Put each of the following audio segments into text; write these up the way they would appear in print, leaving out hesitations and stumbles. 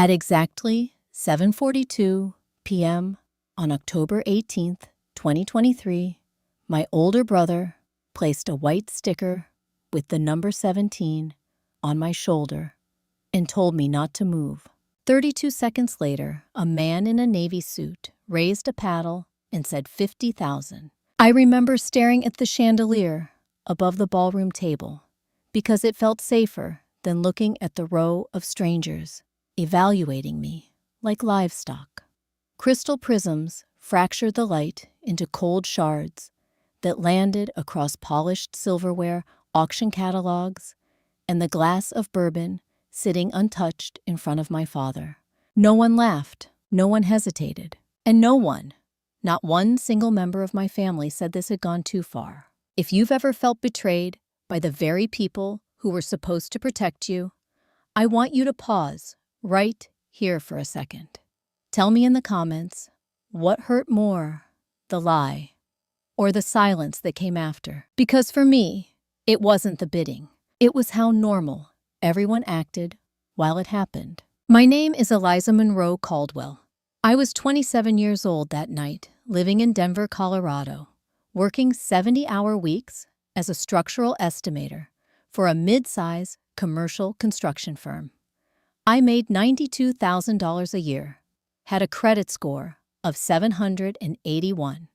At exactly 7:42 p.m. on October 18th, 2023, my older brother placed a white sticker with the number 17 on my shoulder and told me not to move. 32 seconds later, a man in a Navy suit raised a paddle and said 50,000. I remember staring at the chandelier above the ballroom table because it felt safer than looking at the row of strangers evaluating me like livestock. Crystal prisms fractured the light into cold shards that landed across polished silverware, auction catalogs, and the glass of bourbon sitting untouched in front of my father. No one laughed, no one hesitated, and no one, not one single member of my family, said this had gone too far. If you've ever felt betrayed by the very people who were supposed to protect you, I want you to pause right here for a second. Tell me in the comments, what hurt more, the lie or the silence that came after? Because for me, it wasn't the bidding. It was how normal everyone acted while it happened. My name is Eliza Monroe Caldwell. I was 27 years old that night, living in Denver, Colorado, working 70-hour weeks as a structural estimator for a mid-size commercial construction firm. I made $92,000 a year, had a credit score of 781,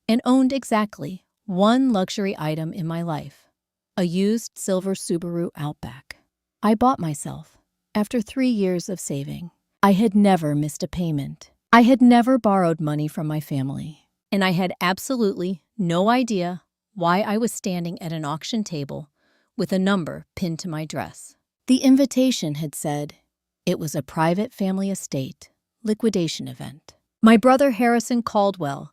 and owned exactly one luxury item in my life, a used silver Subaru Outback. I bought myself after 3 years of saving. I had never missed a payment. I had never borrowed money from my family, and I had absolutely no idea why I was standing at an auction table with a number pinned to my dress. The invitation had said it was a private family estate liquidation event. My brother Harrison Caldwell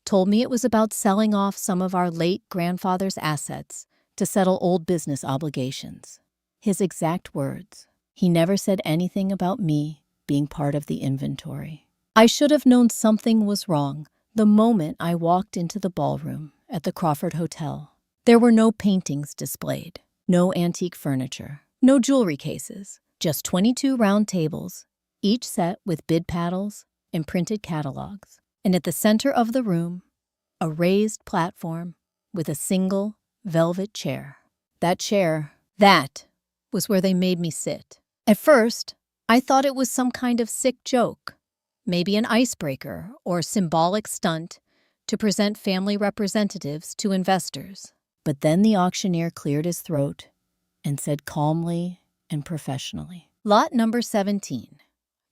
told me it was about selling off some of our late grandfather's assets to settle old business obligations. His exact words. He never said anything about me being part of the inventory. I should have known something was wrong the moment I walked into the ballroom at the Crawford Hotel. There were no paintings displayed, no antique furniture, no jewelry cases, just 22 round tables, each set with bid paddles and printed catalogs. And at the center of the room, a raised platform with a single velvet chair. That was where they made me sit. At first, I thought it was some kind of sick joke, maybe an icebreaker or symbolic stunt to present family representatives to investors. But then the auctioneer cleared his throat and said calmly and professionally, "Lot number 17,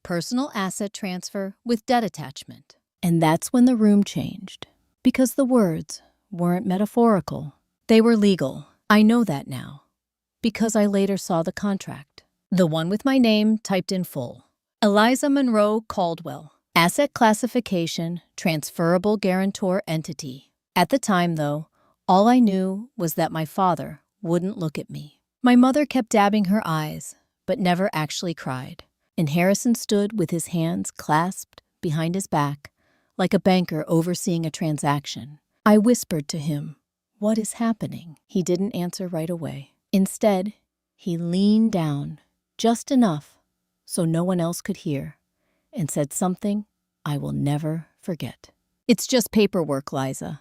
personal asset transfer with debt attachment." And that's when the room changed, because the words weren't metaphorical. They were legal. I know that now, because I later saw the contract. The one with my name typed in full. Eliza Monroe Caldwell. Asset classification, transferable guarantor entity. At the time, though, all I knew was that my father wouldn't look at me. My mother kept dabbing her eyes, but never actually cried. And Harrison stood with his hands clasped behind his back, like a banker overseeing a transaction. I whispered to him, "What is happening?" He didn't answer right away. Instead, he leaned down just enough so no one else could hear and said something I will never forget. "It's just paperwork, Liza.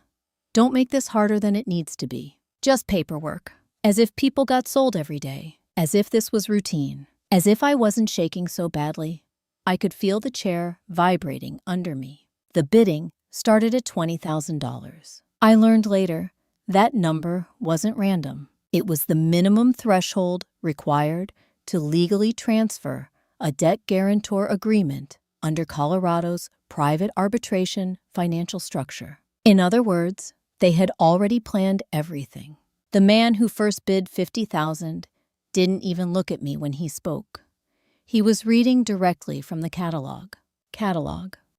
Don't make this harder than it needs to be. Just paperwork." As if people got sold every day. As if this was routine. As if I wasn't shaking so badly, I could feel the chair vibrating under me. The bidding started at $20,000. I learned later that number wasn't random. It was the minimum threshold required to legally transfer a debt guarantor agreement under Colorado's private arbitration financial structure. In other words, they had already planned everything. The man who first bid $50,000 didn't even look at me when he spoke. He was reading directly from the catalog.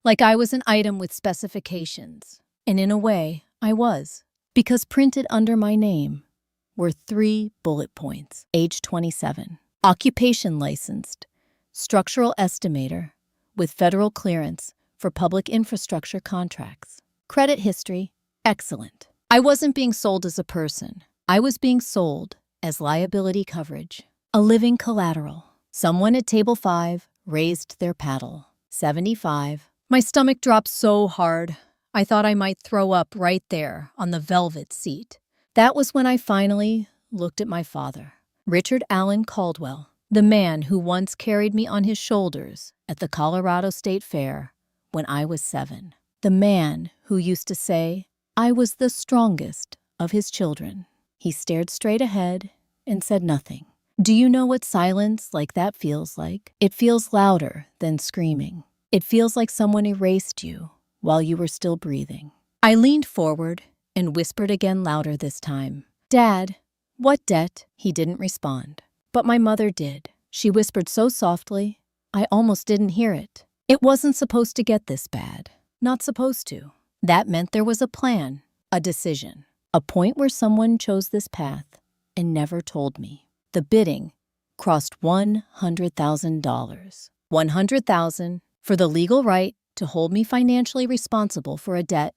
Like I was an item with specifications. And in a way, I was. Because printed under my name were 3 bullet points. Age 27. Occupation licensed. Structural estimator with federal clearance for public infrastructure contracts. Credit history, excellent. I wasn't being sold as a person. I was being sold as liability coverage, a living collateral. Someone at table 5 raised their paddle. 75. My stomach dropped so hard, I thought I might throw up right there on the velvet seat. That was when I finally looked at my father, Richard Allen Caldwell, the man who once carried me on his shoulders at the Colorado State Fair when I was 7. The man who used to say I was the strongest of his children. He stared straight ahead and said nothing. Do you know what silence like that feels like? It feels louder than screaming. It feels like someone erased you while you were still breathing. I leaned forward and whispered again, louder this time. Dad, what debt? He didn't respond. But my mother did. She whispered so softly, I almost didn't hear it. It wasn't supposed to get this bad. Not supposed to. That meant there was a plan, a decision, a point where someone chose this path and never told me. The bidding crossed $100,000. $100,000 for the legal right to hold me financially responsible for a debt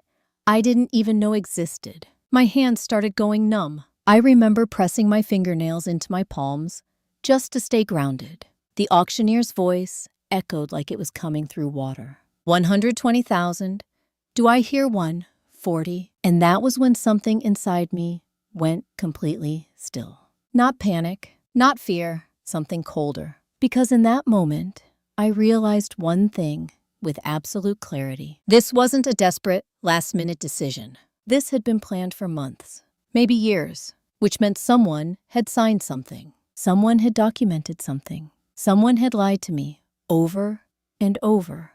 I didn't even know existed. My hands started going numb. I remember pressing my fingernails into my palms just to stay grounded. The auctioneer's voice echoed like it was coming through water. 120,000. Do I hear 140? And that was when something inside me went completely still. Not panic, not fear, something colder. Because in that moment, I realized one thing with absolute clarity. This wasn't a desperate, last-minute decision. This had been planned for months, maybe years, which meant someone had signed something. Someone had documented something. Someone had lied to me over and over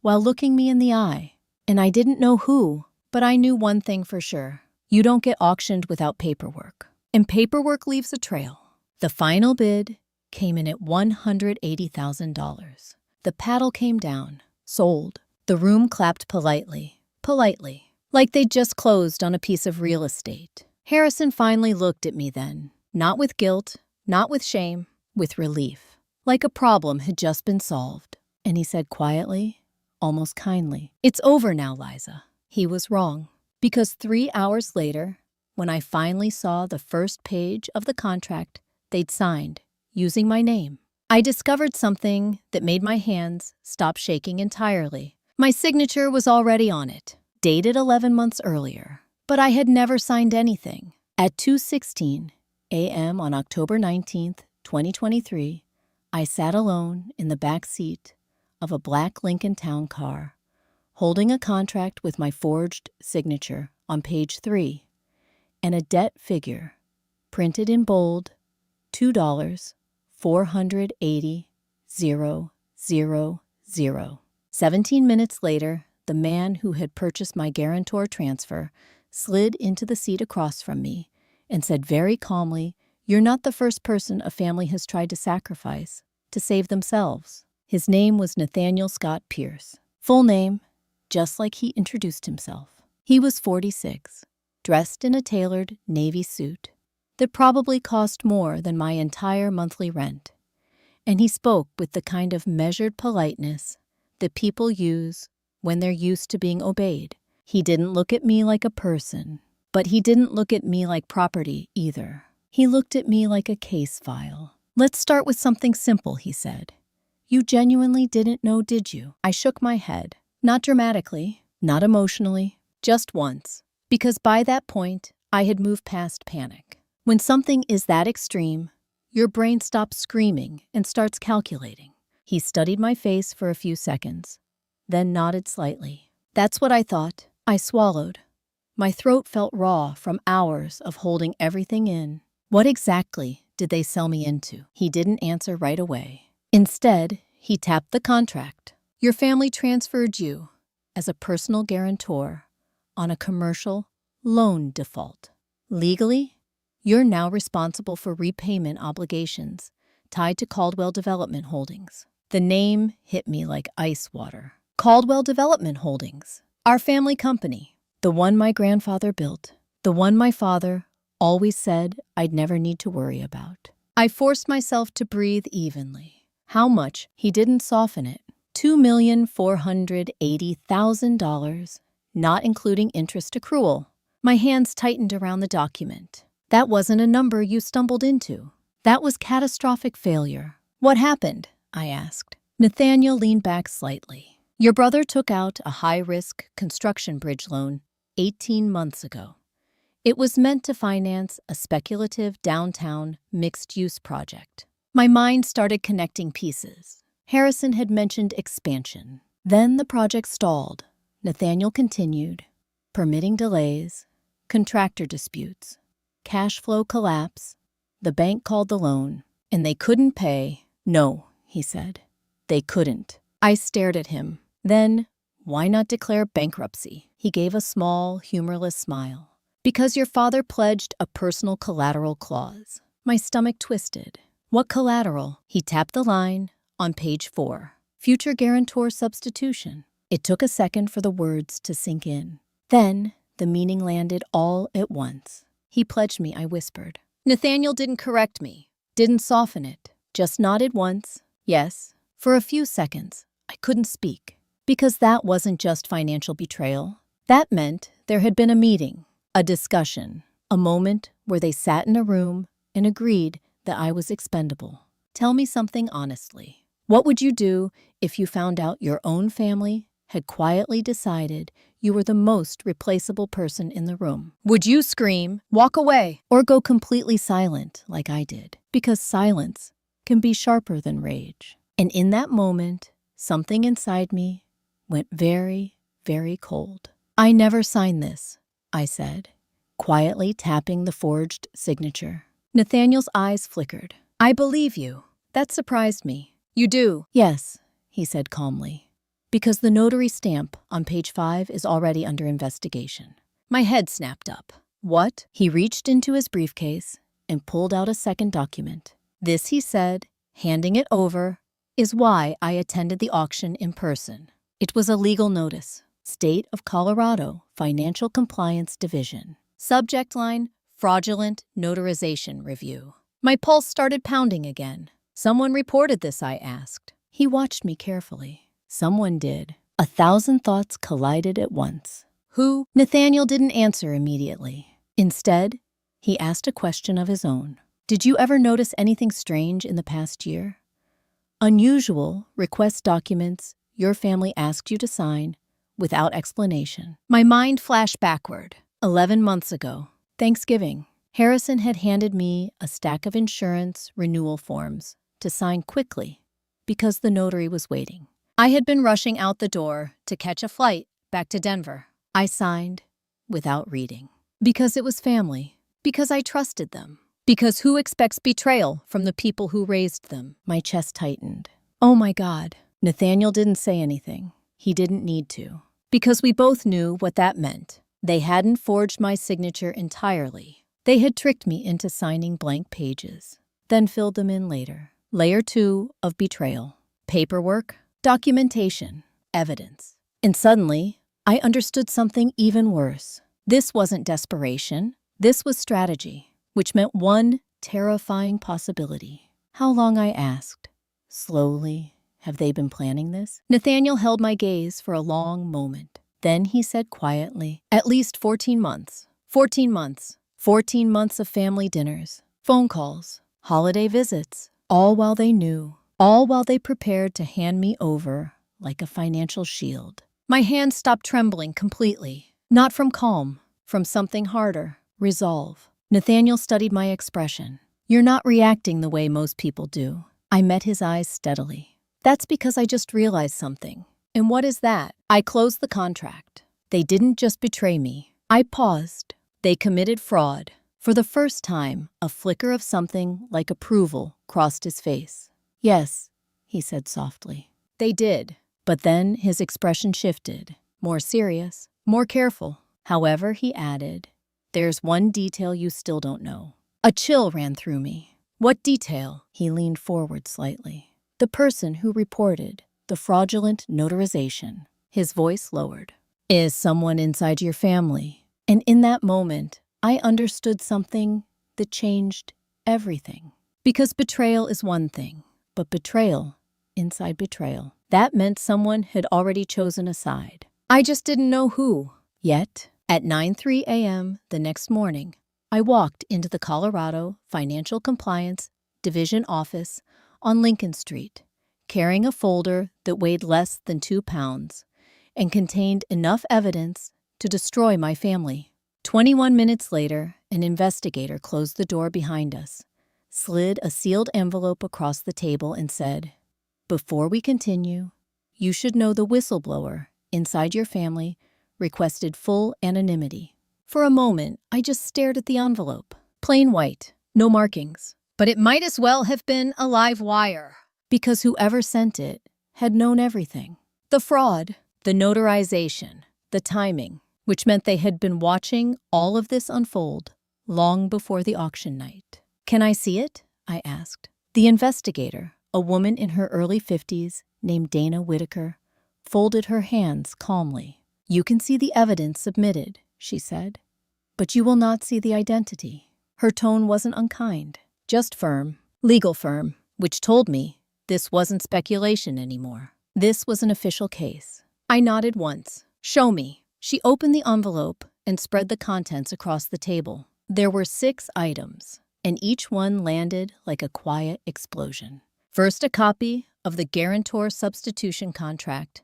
while looking me in the eye. And I didn't know who, but I knew one thing for sure. You don't get auctioned without paperwork. And paperwork leaves a trail. The final bid came in at $180,000. The paddle came down. Sold. The room clapped politely, like they'd just closed on a piece of real estate. Harrison finally looked at me then, not with guilt, not with shame, with relief, like a problem had just been solved. And he said quietly, almost kindly, It's over now, Liza. He was wrong, because 3 hours later, when I finally saw the first page of the contract they'd signed using my name, I discovered something that made my hands stop shaking entirely. My signature was already on it, dated 11 months earlier, but I had never signed anything. At 2:16 a.m. on October 19th, 2023, I sat alone in the back seat of a black Lincoln Town car, holding a contract with my forged signature on page 3 and a debt figure printed in bold, $2, 480,000. 17 minutes later, the man who had purchased my guarantor transfer slid into the seat across from me and said very calmly, You're not the first person a family has tried to sacrifice to save themselves. His name was Nathaniel Scott Pierce. Full name, just like he introduced himself. He was 46, dressed in a tailored navy suit that probably cost more than my entire monthly rent. And he spoke with the kind of measured politeness that people use when they're used to being obeyed. He didn't look at me like a person, but he didn't look at me like property either. He looked at me like a case file. Let's start with something simple, he said. You genuinely didn't know, did you? I shook my head. Not dramatically, not emotionally, just once. Because by that point, I had moved past panic. When something is that extreme, your brain stops screaming and starts calculating. He studied my face for a few seconds, then nodded slightly. That's what I thought. I swallowed. My throat felt raw from hours of holding everything in. What exactly did they sell me into? He didn't answer right away. Instead, he tapped the contract. Your family transferred you as a personal guarantor on a commercial loan default. Legally, you're now responsible for repayment obligations tied to Caldwell Development Holdings. The name hit me like ice water. Caldwell Development Holdings, our family company, the one my grandfather built, the one my father always said I'd never need to worry about. I forced myself to breathe evenly. How much? He didn't soften it. $2,480,000, not including interest accrual. My hands tightened around the document. That wasn't a number you stumbled into. That was catastrophic failure. What happened? I asked. Nathaniel leaned back slightly. Your brother took out a high-risk construction bridge loan 18 months ago. It was meant to finance a speculative downtown mixed-use project. My mind started connecting pieces. Harrison had mentioned expansion. Then the project stalled. Nathaniel continued. Permitting delays, contractor disputes, cash flow collapse. The bank called the loan, and they couldn't pay. No, he said. They couldn't. I stared at him. Then, why not declare bankruptcy? He gave a small, humorless smile. Because your father pledged a personal collateral clause. My stomach twisted. What collateral? He tapped the line on page 4. Future guarantor substitution. It took a second for the words to sink in. Then, the meaning landed all at once. He pledged me, I whispered. Nathaniel didn't correct me, didn't soften it, just nodded once. Yes. For a few seconds, I couldn't speak. Because that wasn't just financial betrayal. That meant there had been a meeting, a discussion, a moment where they sat in a room and agreed that I was expendable. Tell me something honestly. What would you do if you found out your own family had quietly decided you were the most replaceable person in the room? Would you scream, walk away, or go completely silent like I did? Because silence can be sharper than rage. And in that moment, something inside me went very, very cold. I never signed this, I said, quietly tapping the forged signature. Nathaniel's eyes flickered. I believe you. That surprised me. You do? Yes, he said calmly. Because the notary stamp on page 5 is already under investigation. My head snapped up. What? He reached into his briefcase and pulled out a second document. This, he said, handing it over, is why I attended the auction in person. It was a legal notice. State of Colorado Financial Compliance Division. Subject line, fraudulent notarization review. My pulse started pounding again. Someone reported this, I asked. He watched me carefully. Someone did. 1,000 thoughts collided at once. Who? Nathaniel didn't answer immediately. Instead, he asked a question of his own. Did you ever notice anything strange in the past year? Unusual request documents your family asked you to sign without explanation. My mind flashed backward. 11 months ago, Thanksgiving, Harrison had handed me a stack of insurance renewal forms to sign quickly because the notary was waiting. I had been rushing out the door to catch a flight back to Denver. I signed without reading. Because it was family. Because I trusted them. Because who expects betrayal from the people who raised them? My chest tightened. Oh my God. Nathaniel didn't say anything. He didn't need to. Because we both knew what that meant. They hadn't forged my signature entirely. They had tricked me into signing blank pages, then filled them in later. Layer 2 of betrayal. Paperwork, documentation, evidence. And suddenly, I understood something even worse. This wasn't desperation. This was strategy, which meant one terrifying possibility. How long, I asked. Slowly. Have they been planning this? Nathaniel held my gaze for a long moment. Then he said quietly, at least 14 months. 14 months. 14 months of family dinners, phone calls, holiday visits, all while they knew, all while they prepared to hand me over like a financial shield. My hands stopped trembling completely, not from calm, from something harder, resolve. Nathaniel studied my expression. You're not reacting the way most people do. I met his eyes steadily. That's because I just realized something. And what is that? I closed the contract. They didn't just betray me. I paused. They committed fraud. For the first time, a flicker of something like approval crossed his face. Yes, he said softly. They did. But then his expression shifted. More serious, more careful. However, he added, there's one detail you still don't know. A chill ran through me. What detail? He leaned forward slightly. The person who reported the fraudulent notarization, his voice lowered, is someone inside your family. And in that moment, I understood something that changed everything. Because betrayal is one thing, but betrayal inside betrayal, that meant someone had already chosen a side. I just didn't know who. Yet, at 9:03 a.m. the next morning, I walked into the Colorado Financial Compliance Division office on Lincoln Street, carrying a folder that weighed less than 2 pounds and contained enough evidence to destroy my family. 21 minutes later, an investigator closed the door behind us, slid a sealed envelope across the table, and said, "Before we continue, you should know the whistleblower inside your family requested full anonymity." For a moment, I just stared at the envelope. Plain white, no markings. But it might as well have been a live wire, because whoever sent it had known everything. The fraud, the notarization, the timing, which meant they had been watching all of this unfold long before the auction night. "Can I see it?" I asked. The investigator, a woman in her early 50s named Dana Whitaker, folded her hands calmly. "You can see the evidence submitted," she said, "but you will not see the identity." Her tone wasn't unkind, just firm, legal firm, which told me this wasn't speculation anymore. This was an official case. I nodded once. "Show me." She opened the envelope and spread the contents across the table. There were 6 items, and each one landed like a quiet explosion. First, a copy of the guarantor substitution contract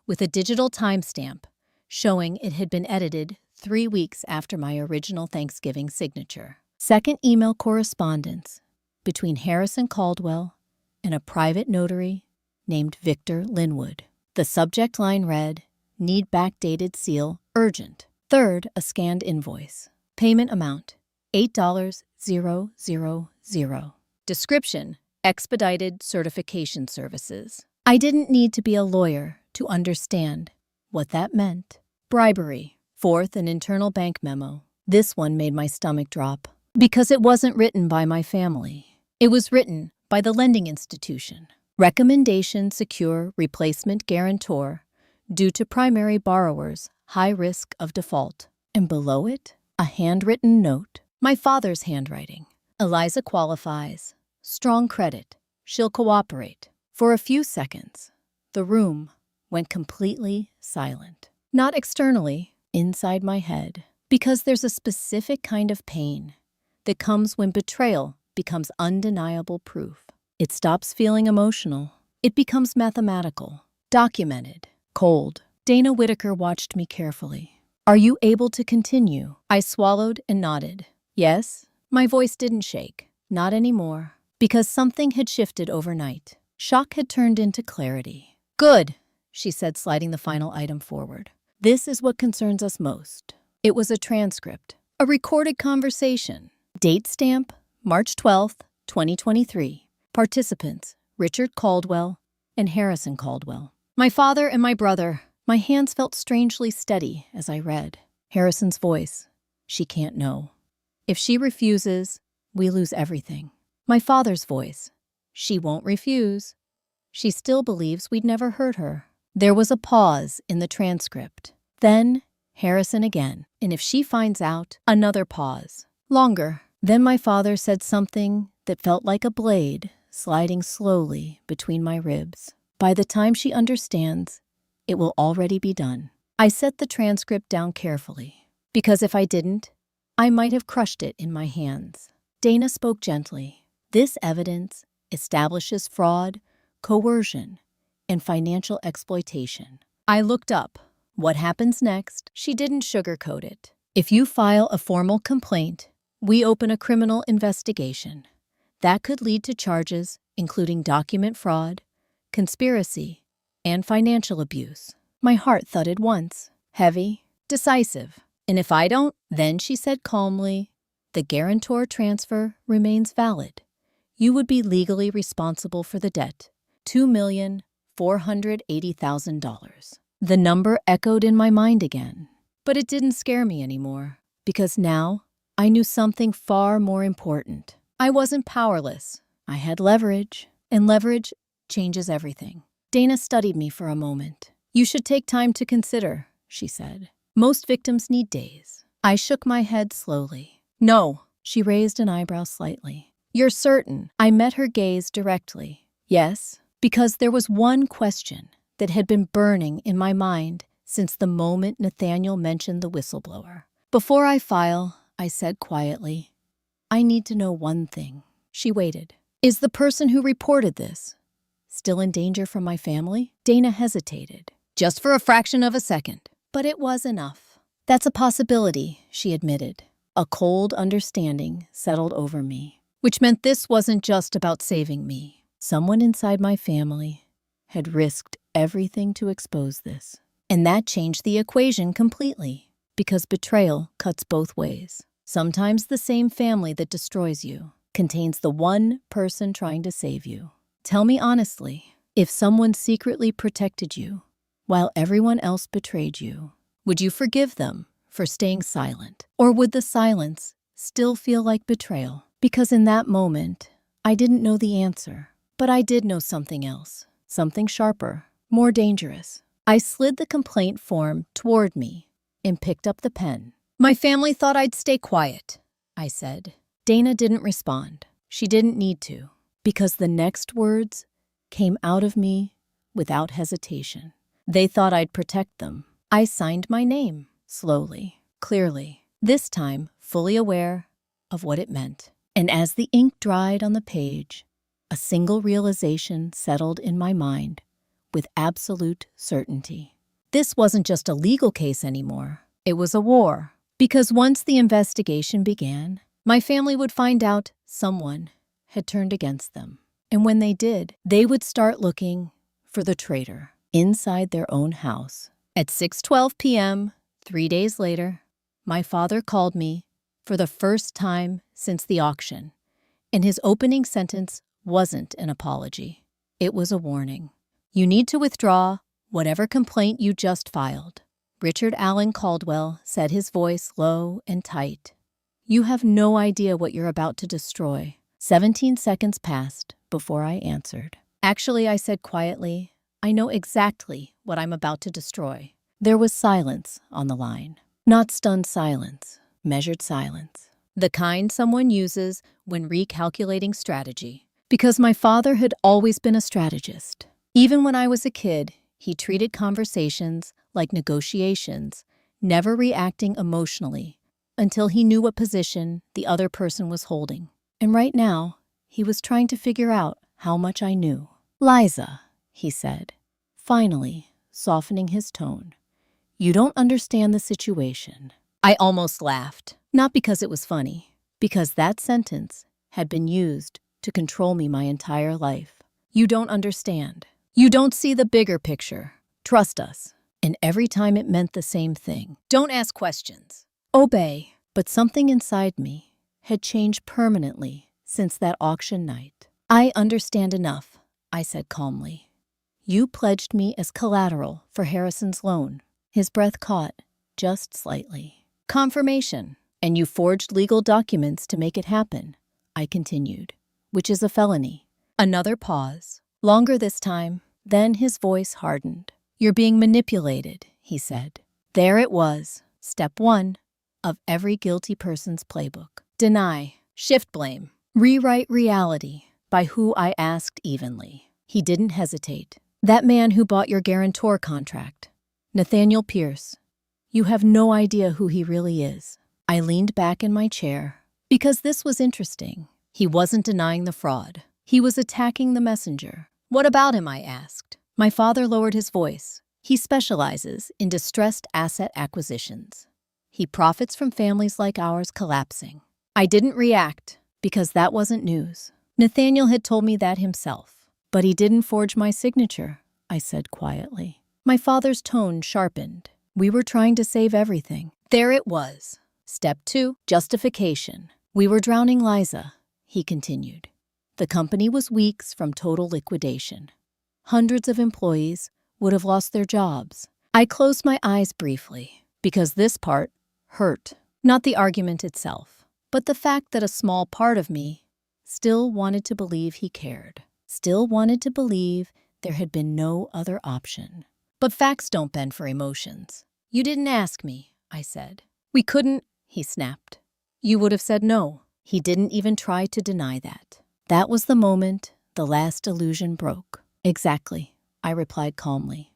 with a digital timestamp showing it had been edited 3 weeks after my original Thanksgiving signature. Second, email correspondence between Harrison Caldwell and a private notary named Victor Linwood. The subject line read, "Need backdated seal, urgent." Third, a scanned invoice. Payment amount, $8,000. Description, expedited certification services. I didn't need to be a lawyer to understand what that meant. Bribery. Fourth, an internal bank memo. This one made my stomach drop, because it wasn't written by my family. It was written by the lending institution. Recommendation secure replacement guarantor due to primary borrower's high risk of default. And below it, a handwritten note. My father's handwriting. "Eliza qualifies. Strong credit. She'll cooperate." For a few seconds, the room went completely silent. Not externally, inside my head. Because there's a specific kind of pain that comes when betrayal becomes undeniable proof. It stops feeling emotional. It becomes mathematical, documented, cold. Dana Whitaker watched me carefully. "Are you able to continue?" I swallowed and nodded. "Yes." My voice didn't shake. Not anymore. Because something had shifted overnight. Shock had turned into clarity. "Good," she said, sliding the final item forward. "This is what concerns us most." It was a transcript, a recorded conversation. Date stamp, March 12th, 2023. Participants, Richard Caldwell and Harrison Caldwell. My father and my brother. My hands felt strangely steady as I read. Harrison's voice. "She can't know. If she refuses, we lose everything." My father's voice. "She won't refuse. She still believes we'd never hurt her." There was a pause in the transcript. Then Harrison again. "And if she finds out," another pause. Longer. Then my father said something that felt like a blade sliding slowly between my ribs. "By the time she understands, it will already be done." I set the transcript down carefully, because if I didn't, I might have crushed it in my hands. Dana spoke gently. "This evidence establishes fraud, coercion, and financial exploitation." I looked up. "What happens next?" She didn't sugarcoat it. "If you file a formal complaint, we open a criminal investigation. That could lead to charges including document fraud, conspiracy, and financial abuse." My heart thudded once. Heavy, decisive. "And if I don't?" Then she said calmly, "The guarantor transfer remains valid. You would be legally responsible for the debt, $2,480,000. The number echoed in my mind again, but it didn't scare me anymore, because now I knew something far more important. I wasn't powerless. I had leverage, and leverage changes everything. Dana studied me for a moment. "You should take time to consider," she said. "Most victims need days." I shook my head slowly. "No." She raised an eyebrow slightly. "You're certain?" I met her gaze directly. "Yes." Because there was one question that had been burning in my mind since the moment Nathaniel mentioned the whistleblower. "Before I file," I said quietly, "I need to know one thing." She waited. "Is the person who reported this Still in danger from my family? Dana hesitated, just for a fraction of a second. But it was enough. That's a possibility, she admitted. A cold understanding settled over me, which meant this wasn't just about saving me. Someone inside my family had risked everything to expose this. And that changed the equation completely, because betrayal cuts both ways. Sometimes the same family that destroys you contains the one person trying to save you. Tell me honestly, if someone secretly protected you while everyone else betrayed you, would you forgive them for staying silent? Or would the silence still feel like betrayal? Because in that moment, I didn't know the answer, but I did know something else, something sharper, more dangerous. I slid the complaint form toward me and picked up the pen. My family thought I'd stay quiet, I said. Dana didn't respond. She didn't need to, because the next words came out of me without hesitation. They thought I'd protect them. I signed my name, slowly, clearly, this time fully aware of what it meant. And as the ink dried on the page, a single realization settled in my mind with absolute certainty. This wasn't just a legal case anymore. It was a war. Because once the investigation began, my family would find out someone had turned against them. And when they did, they would start looking for the traitor inside their own house. At 6:12 p.m., 3 days later, my father called me for the first time since the auction, and his opening sentence wasn't an apology. It was a warning. You need to withdraw whatever complaint you just filed. Richard Allen Caldwell said, his voice low and tight. You have no idea what you're about to destroy. 17 seconds passed before I answered. Actually, I said quietly, I know exactly what I'm about to destroy. There was silence on the line. Not stunned silence, measured silence. The kind someone uses when recalculating strategy. Because my father had always been a strategist. Even when I was a kid, he treated conversations like negotiations, never reacting emotionally until he knew what position the other person was holding. And right now, he was trying to figure out how much I knew. Liza, he said, finally softening his tone. You don't understand the situation. I almost laughed, not because it was funny, because that sentence had been used to control me my entire life. You don't understand. You don't see the bigger picture. Trust us. And every time it meant the same thing. Don't ask questions. Obey. But something inside me had changed permanently since that auction night. I understand enough, I said calmly. You pledged me as collateral for Harrison's loan. His breath caught, just slightly. Confirmation. And you forged legal documents to make it happen, I continued, which is a felony. Another pause. Longer this time. Then his voice hardened. You're being manipulated, he said. There it was. Step 1 of every guilty person's playbook. Deny. Shift blame. Rewrite reality by who I asked evenly. He didn't hesitate. That man who bought your guarantor contract. Nathaniel Pierce. You have no idea who he really is. I leaned back in my chair. Because this was interesting. He wasn't denying the fraud. He was attacking the messenger. What about him, I asked. My father lowered his voice. He specializes in distressed asset acquisitions. He profits from families like ours collapsing. I didn't react, because that wasn't news. Nathaniel had told me that himself. But he didn't forge my signature, I said quietly. My father's tone sharpened. We were trying to save everything. There it was. Step 2, justification. We were drowning Liza, he continued. The company was weeks from total liquidation. Hundreds of employees would have lost their jobs. I closed my eyes briefly, because this part hurt. Not the argument itself, but the fact that a small part of me still wanted to believe he cared. Still wanted to believe there had been no other option. But facts don't bend for emotions. You didn't ask me, I said. We couldn't, he snapped. You would have said no. He didn't even try to deny that. That was the moment the last illusion broke. Exactly, I replied calmly.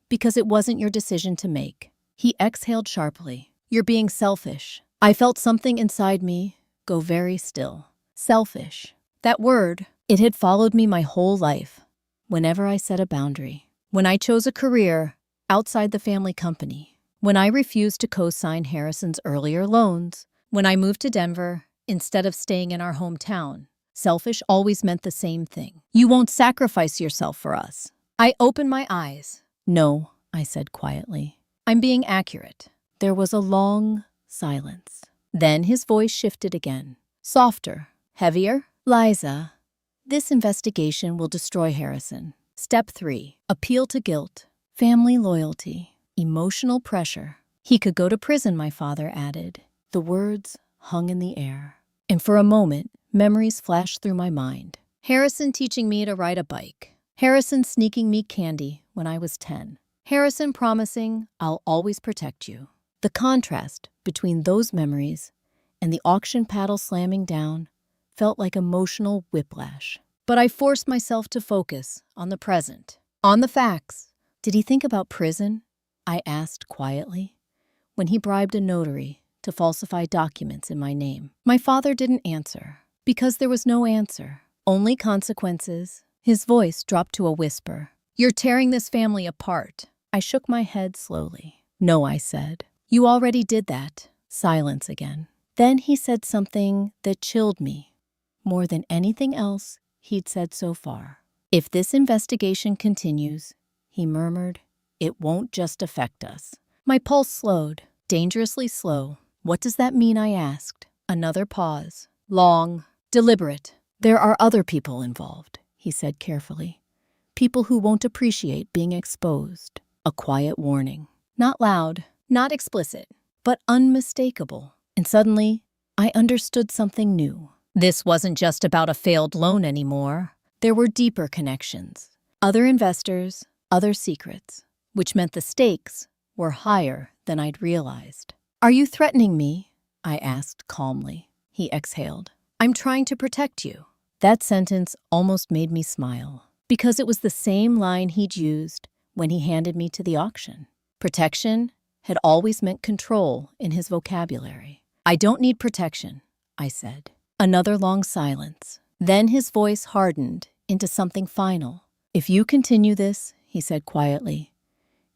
Because it wasn't your decision to make. He exhaled sharply. You're being selfish. I felt something inside me go very still. Selfish. That word, it had followed me my whole life. whenever I set a boundary. When I chose a career outside the family company. When I refused to co-sign Harrison's earlier loans. When I moved to Denver instead of staying in our hometown. Selfish always meant the same thing. You won't sacrifice yourself for us. I opened my eyes. No, I said quietly. I'm being accurate. There was a long silence. Then his voice shifted again. Softer, heavier. Liza, this investigation will destroy Harrison. Step 3. Appeal to guilt. Family loyalty. Emotional pressure. He could go to prison, my father added. The words hung in the air. And for a moment, memories flashed through my mind. Harrison teaching me to ride a bike. Harrison sneaking me candy when I was 10. Harrison promising, I'll always protect you. The contrast between those memories and the auction paddle slamming down felt like emotional whiplash. But I forced myself to focus on the present, on the facts. Did he think about prison? I asked quietly. When he bribed a notary to falsify documents in my name. My father didn't answer, because there was no answer, only consequences. His voice dropped to a whisper. You're tearing this family apart. I shook my head slowly. No, I said. You already did that. Silence again. Then he said something that chilled me, more than anything else he'd said so far. If this investigation continues, he murmured, it won't just affect us. My pulse slowed, dangerously slow. What does that mean? I asked. Another pause. Long, deliberate. There are other people involved, he said carefully. People who won't appreciate being exposed. A quiet warning. Not loud, not explicit, but unmistakable. And suddenly, I understood something new. This wasn't just about a failed loan anymore. There were deeper connections. Other investors, other secrets, which meant the stakes were higher than I'd realized. Are you threatening me? I asked calmly. He exhaled. I'm trying to protect you. That sentence almost made me smile, because it was the same line he'd used when he handed me to the auction. Protection had always meant control in his vocabulary. I don't need protection, I said. Another long silence. Then his voice hardened into something final. If you continue this, he said quietly,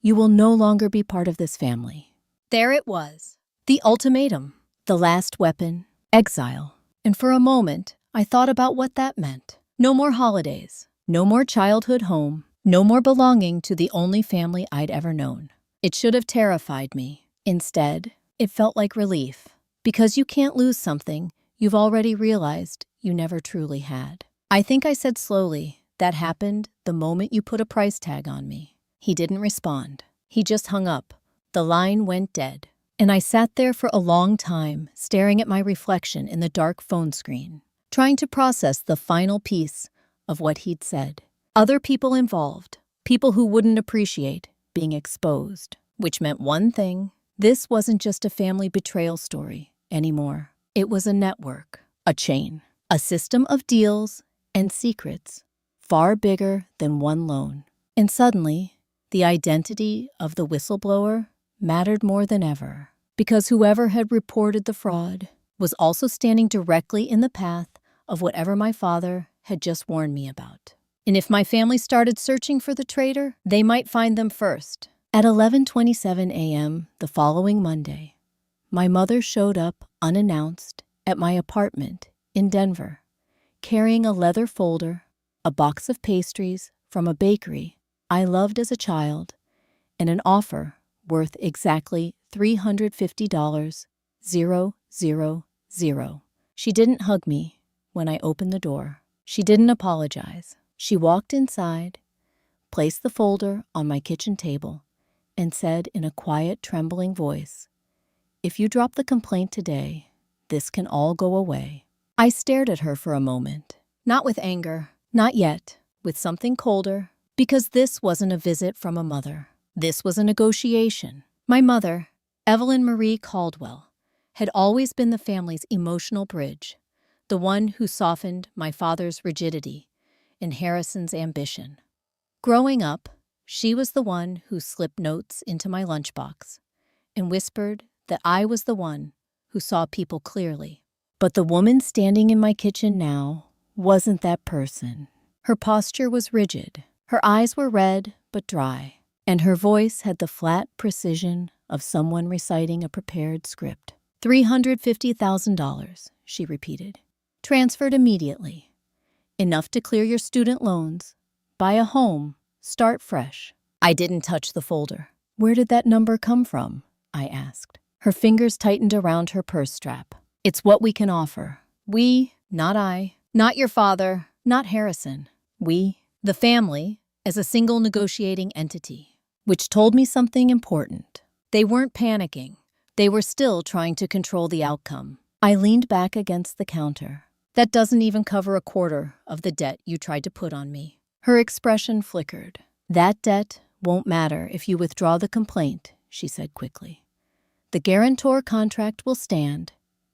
you will no longer be part of this family. There it was. The ultimatum. The last weapon. Exile. And for a moment, I thought about what that meant. No more holidays. No more childhood home. No more belonging to the only family I'd ever known. It should have terrified me. Instead, it felt like relief. Because you can't lose something you've already realized you never truly had. I think I said slowly, that happened the moment you put a price tag on me. He didn't respond. He just hung up. The line went dead. And I sat there for a long time, staring at my reflection in the dark phone screen, trying to process the final piece of what he'd said. Other people involved, people who wouldn't appreciate being exposed, which meant one thing. This wasn't just a family betrayal story anymore. It was a network, a chain, a system of deals and secrets far bigger than one loan. And suddenly, the identity of the whistleblower mattered more than ever, because whoever had reported the fraud was also standing directly in the path of whatever my father had just warned me about. And if my family started searching for the traitor, they might find them first. At 11:27 a.m. the following Monday, my mother showed up unannounced at my apartment in Denver, carrying a leather folder, a box of pastries from a bakery I loved as a child, and an offer worth exactly $350, 000. She didn't hug me when I opened the door. She didn't apologize. She walked inside, placed the folder on my kitchen table, and said in a quiet, trembling voice, if you drop the complaint today, this can all go away. I stared at her for a moment, not with anger, not yet, with something colder, because this wasn't a visit from a mother. This was a negotiation. My mother, Evelyn Marie Caldwell, had always been the family's emotional bridge, the one who softened my father's rigidity and Harrison's ambition. Growing up, she was the one who slipped notes into my lunchbox and whispered that I was the one who saw people clearly. But the woman standing in my kitchen now wasn't that person. Her posture was rigid, Her eyes were red but dry, and her voice had the flat precision of someone reciting a prepared script. $350,000, she repeated. Transferred immediately. Enough to clear your student loans, buy a home, start fresh. I didn't touch the folder. Where did that number come from? I asked. Her fingers tightened around her purse strap. It's what we can offer. We, not I, not your father, not Harrison. We, the family, as a single negotiating entity, which told me something important. They weren't panicking. They were still trying to control the outcome. I leaned back against the counter. That doesn't even cover a quarter of the debt you tried to put on me. Her expression flickered. That debt won't matter if you withdraw the complaint, she said quickly. The guarantor contract will stand,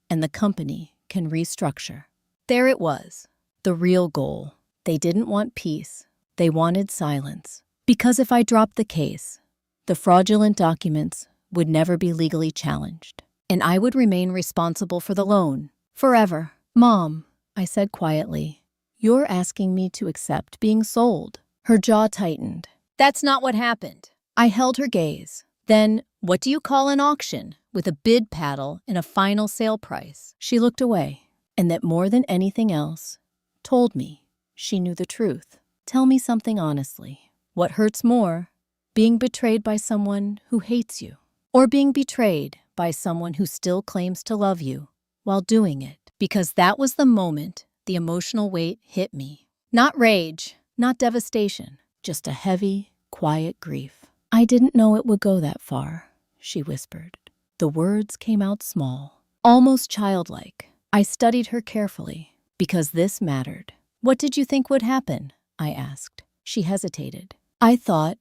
and the company can restructure. There it was, the real goal. They didn't want peace. They wanted silence. Because if I dropped the case, the fraudulent documents would never be legally challenged, and I would remain responsible for the loan, forever. Mom, I said quietly, you're asking me to accept being sold. Her jaw tightened. That's not what happened. I held her gaze. Then, what do you call an auction with a bid paddle and a final sale price? She looked away, and that more than anything else, told me she knew the truth. Tell me something honestly. What hurts more, being betrayed by someone who hates you, or being betrayed by someone who still claims to love you while doing it? Because that was the moment the emotional weight hit me. Not rage, not devastation, just a heavy, quiet grief. I didn't know it would go that far, she whispered. The words came out small, almost childlike. I studied her carefully, because this mattered. What did you think would happen? I asked. She hesitated. I thought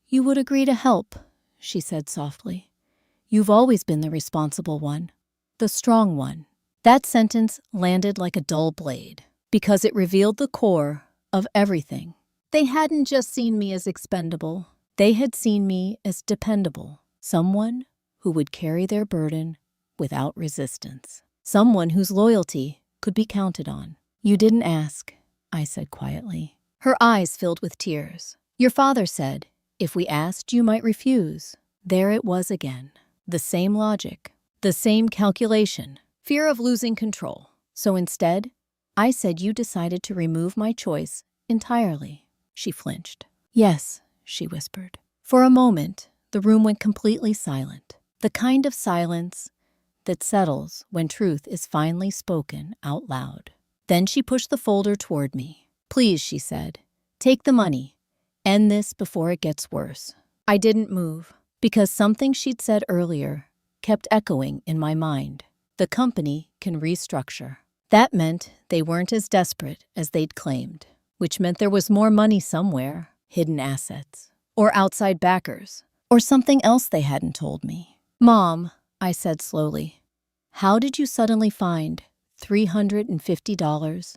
you would agree to help, she said softly. You've always been the responsible one, the strong one. That sentence landed like a dull blade, because it revealed the core of everything. They hadn't just seen me as expendable. They had seen me as dependable, someone who would carry their burden without resistance, someone whose loyalty could be counted on. You didn't ask, I said quietly. Her eyes filled with tears. Your father said, if we asked, you might refuse. There it was again. The same logic, the same calculation, fear of losing control. So instead, I said you decided to remove my choice entirely. She flinched. Yes, she whispered. For a moment, the room went completely silent. The kind of silence that settles when truth is finally spoken out loud. Then she pushed the folder toward me. Please, she said, take the money. End this before it gets worse. I didn't move, because something she'd said earlier kept echoing in my mind. The company can restructure. That meant they weren't as desperate as they'd claimed, which meant there was more money somewhere, hidden assets, or outside backers, or something else they hadn't told me. Mom, I said slowly, how did you suddenly find $350,000?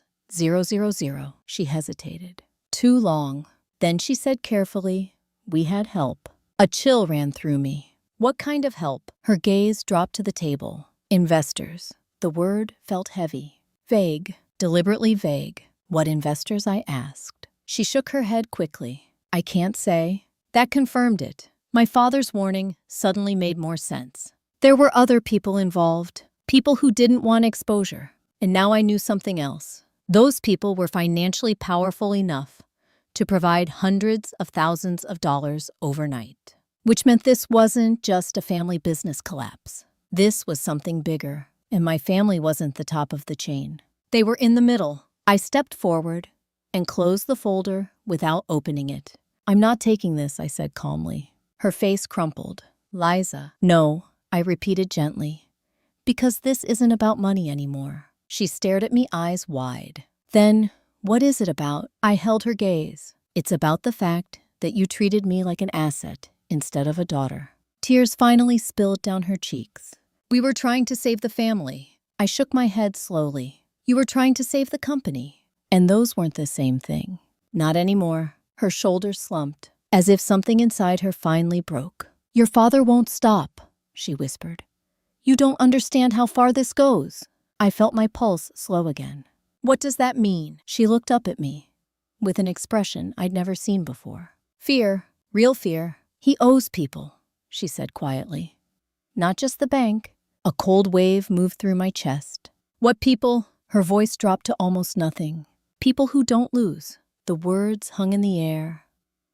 She hesitated. Too long. Then she said carefully, we had help. A chill ran through me. What kind of help? Her gaze dropped to the table. Investors. The word felt heavy. Vague. Deliberately vague. What investors? I asked. She shook her head quickly. I can't say. That confirmed it. My father's warning suddenly made more sense. There were other people involved. People who didn't want exposure. And now I knew something else. Those people were financially powerful enough to provide hundreds of thousands of dollars overnight. Which meant this wasn't just a family business collapse. This was something bigger, and my family wasn't the top of the chain. They were in the middle. I stepped forward and closed the folder without opening it. I'm not taking this, I said calmly. Her face crumpled. Liza. No, I repeated gently. Because this isn't about money anymore. She stared at me, eyes wide. Then, what is it about? I held her gaze. It's about the fact that you treated me like an asset instead of a daughter. Tears finally spilled down her cheeks. We were trying to save the family. I shook my head slowly. You were trying to save the company. And those weren't the same thing. Not anymore. Her shoulders slumped, as if something inside her finally broke. Your father won't stop, she whispered. You don't understand how far this goes. I felt my pulse slow again. What does that mean? She looked up at me. with an expression I'd never seen before. Fear, real fear. He owes people, she said quietly. Not just the bank. A cold wave moved through my chest. What people? Her voice dropped to almost nothing. People who don't lose. The words hung in the air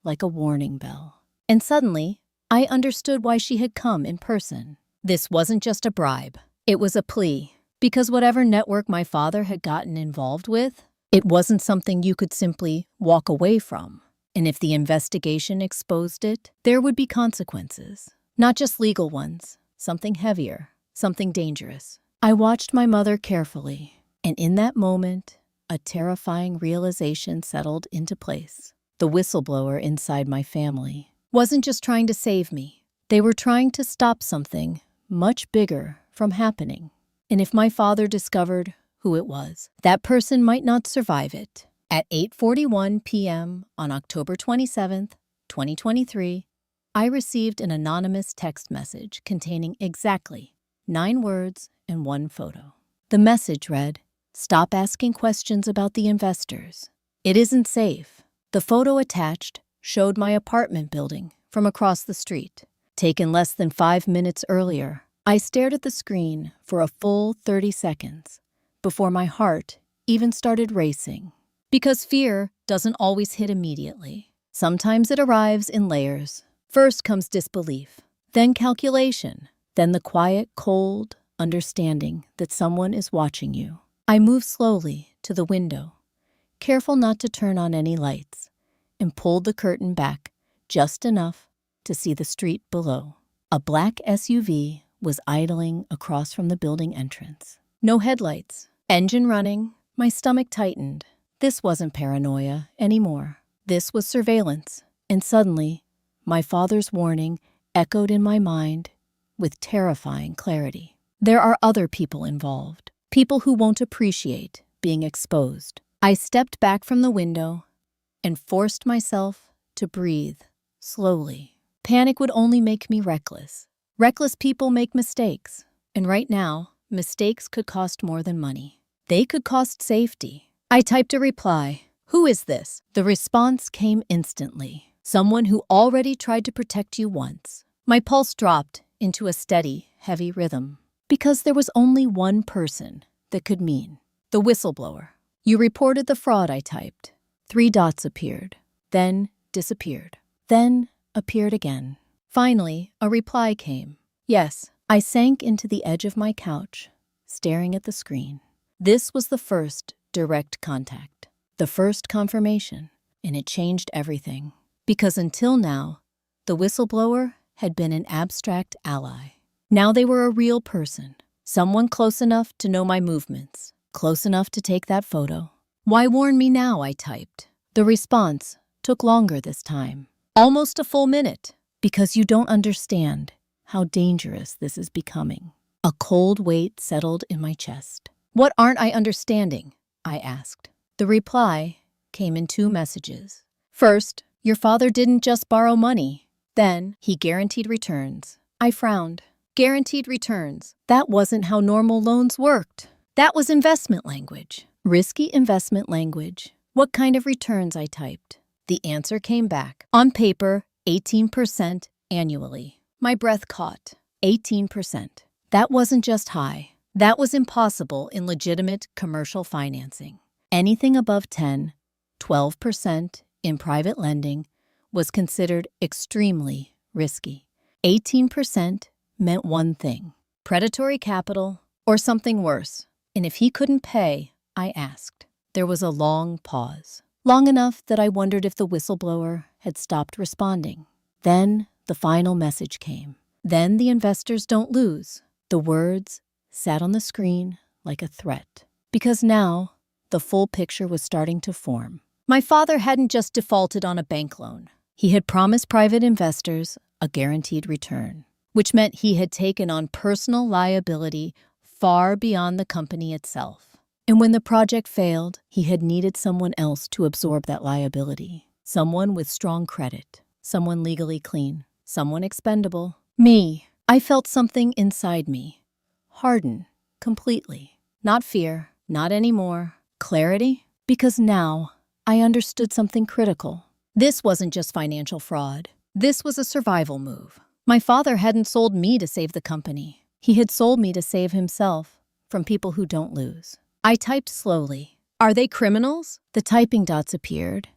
like a warning bell. And suddenly, I understood why she had come in person. This wasn't just a bribe. It was a plea. Because whatever network my father had gotten involved with, it wasn't something you could simply walk away from. And if the investigation exposed it, there would be consequences. Not just legal ones, something heavier, something dangerous. I watched my mother carefully, and in that moment, a terrifying realization settled into place. The whistleblower inside my family wasn't just trying to save me. They were trying to stop something much bigger from happening. And if my father discovered who it was, that person might not survive it. At 8:41 p.m. on October 27th, 2023, I received an anonymous text message containing exactly 9 words and 1 photo. The message read, "Stop asking questions about the investors. It isn't safe." The photo attached showed my apartment building from across the street, taken less than 5 minutes earlier. I stared at the screen for a full 30 seconds before my heart even started racing. Because fear doesn't always hit immediately. Sometimes it arrives in layers. First comes disbelief, then calculation, then the quiet, cold understanding that someone is watching you. I moved slowly to the window, careful not to turn on any lights, and pulled the curtain back just enough to see the street below. A black SUV was idling across from the building entrance. No headlights, engine running. My stomach tightened. This wasn't paranoia anymore. This was surveillance. And suddenly, my father's warning echoed in my mind with terrifying clarity. There are other people involved, people who won't appreciate being exposed. I stepped back from the window and forced myself to breathe slowly. Panic would only make me reckless. Reckless people make mistakes. And right now, mistakes could cost more than money. They could cost safety. I typed a reply. "Who is this?" The response came instantly. Someone who already tried to protect you once. My pulse dropped into a steady, heavy rhythm. Because there was only one person that could mean the whistleblower. "You reported the fraud," I typed. 3 dots appeared, then disappeared, then appeared again. Finally, a reply came. "Yes." I sank into the edge of my couch, staring at the screen. This was the first direct contact, the first confirmation, and it changed everything. Because until now, the whistleblower had been an abstract ally. Now they were a real person, someone close enough to know my movements, close enough to take that photo. "Why warn me now?" I typed. The response took longer this time, almost a full minute. "Because you don't understand how dangerous this is becoming." A cold weight settled in my chest. "What aren't I understanding?" I asked. The reply came in 2 messages. First, your father didn't just borrow money. Then, he guaranteed returns. I frowned. Guaranteed returns. That wasn't how normal loans worked. That was investment language. Risky investment language. "What kind of returns?" I typed. The answer came back. On paper, 18% annually. My breath caught. 18%. That wasn't just high. That was impossible in legitimate commercial financing. Anything above 10, 12% in private lending was considered extremely risky. 18% meant one thing: predatory capital or something worse. And if he couldn't pay, I asked. There was a long pause. Long enough that I wondered if the whistleblower had stopped responding. Then the final message came. "Then the investors don't lose." The words sat on the screen like a threat. Because now, the full picture was starting to form. My father hadn't just defaulted on a bank loan. He had promised private investors a guaranteed return, which meant he had taken on personal liability far beyond the company itself. And when the project failed, he had needed someone else to absorb that liability. Someone with strong credit. Someone legally clean. Someone expendable. Me. I felt something inside me harden completely. Not fear. Not anymore. Clarity. Because now I understood something critical. This wasn't just financial fraud. This was a survival move. My father hadn't sold me to save the company. He had sold me to save himself from people who don't lose. I typed slowly. Are they criminals? The typing dots appeared,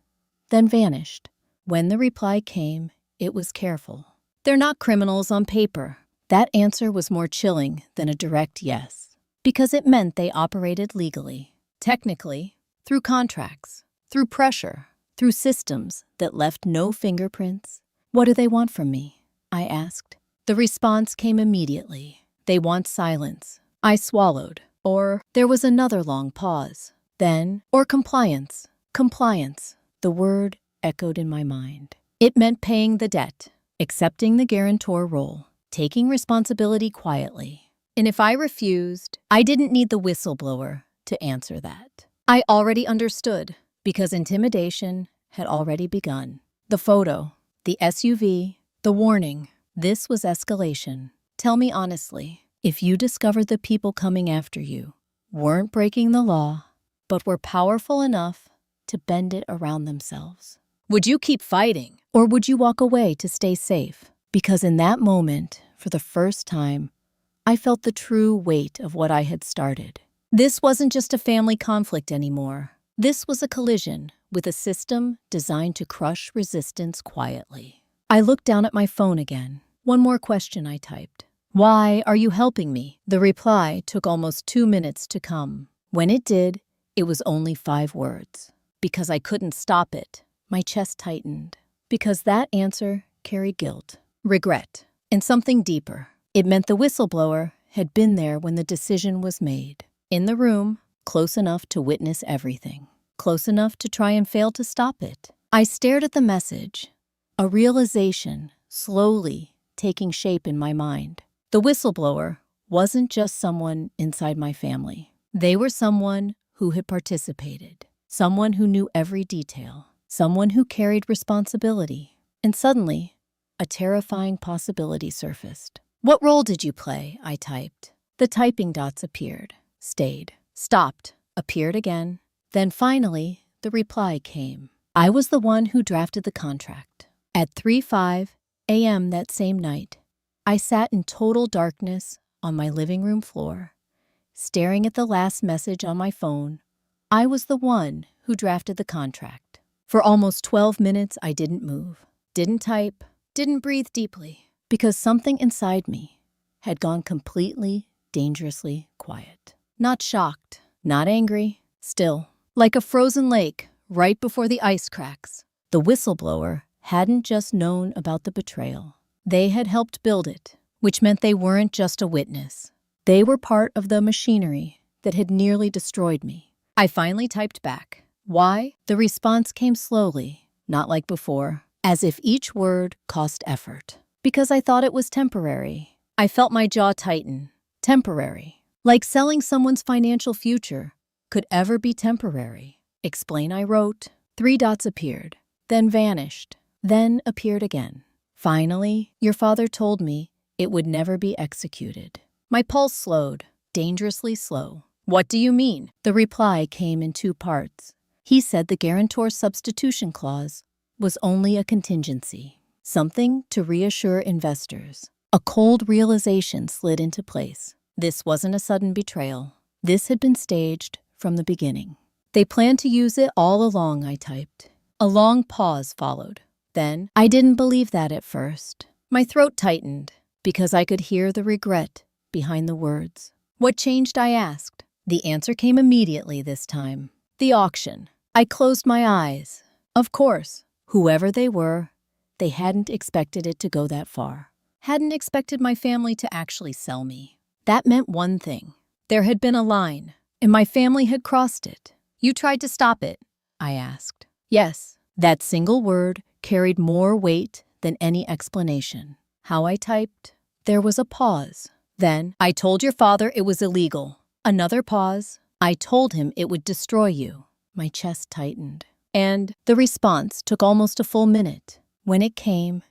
then vanished. When the reply came, it was careful. They're not criminals on paper. That answer was more chilling than a direct yes, because it meant they operated legally, technically, through contracts, through pressure, through systems that left no fingerprints. What do they want from me? I asked. The response came immediately. They want silence. I swallowed. Or there was another long pause. Then, or compliance. Compliance. The word echoed in my mind. It meant paying the debt, accepting the guarantor role, taking responsibility quietly. And if I refused, I didn't need the whistleblower to answer that. I already understood, because intimidation had already begun. The photo, the SUV, the warning. This was escalation. Tell me honestly, if you discovered the people coming after you weren't breaking the law, but were powerful enough to bend it around themselves, would you keep fighting? Or would you walk away to stay safe? Because in that moment, for the first time, I felt the true weight of what I had started. This wasn't just a family conflict anymore. This was a collision with a system designed to crush resistance quietly. I looked down at my phone again. One more question, I typed. Why are you helping me? The reply took almost 2 minutes to come. When it did, it was only 5 words. Because I couldn't stop it. My chest tightened. Because that answer carried guilt, regret, and something deeper. It meant the whistleblower had been there when the decision was made. In the room, close enough to witness everything. Close enough to try and fail to stop it. I stared at the message, a realization slowly taking shape in my mind. The whistleblower wasn't just someone inside my family. They were someone who had participated, someone who knew every detail, someone who carried responsibility. And suddenly, a terrifying possibility surfaced. What role did you play? I typed. The typing dots appeared, stayed, stopped, appeared again. Then finally, the reply came. I was the one who drafted the contract. At 3:05 a.m. that same night, I sat in total darkness on my living room floor, staring at the last message on my phone. I was the one who drafted the contract. For almost 12 minutes, I didn't move, didn't type, didn't breathe deeply, because something inside me had gone completely, dangerously quiet. Not shocked, not angry, still, like a frozen lake right before the ice cracks. The whistleblower hadn't just known about the betrayal. They had helped build it, which meant they weren't just a witness. They were part of the machinery that had nearly destroyed me. I finally typed back. Why? The response came slowly, not like before, as if each word cost effort. Because I thought it was temporary. I felt my jaw tighten. Temporary. Like selling someone's financial future could ever be temporary. Explain, I wrote. 3 dots appeared, then vanished, then appeared again. Finally, your father told me it would never be executed. My pulse slowed, dangerously slow. What do you mean? The reply came in 2 parts. He said the guarantor substitution clause was only a contingency, something to reassure investors. A cold realization slid into place. This wasn't a sudden betrayal. This had been staged from the beginning. They planned to use it all along, I typed. A long pause followed. Then, I didn't believe that at first. My throat tightened because I could hear the regret behind the words. What changed? I asked. The answer came immediately this time. The auction. I closed my eyes. Of course, whoever they were, they hadn't expected it to go that far. Hadn't expected my family to actually sell me. That meant one thing. There had been a line, and my family had crossed it. You tried to stop it? I asked. Yes. That single word carried more weight than any explanation. How I typed? There was a pause. Then, I told your father it was illegal. Another pause. I told him it would destroy you. My chest tightened. And the response took almost a full minute. When it came,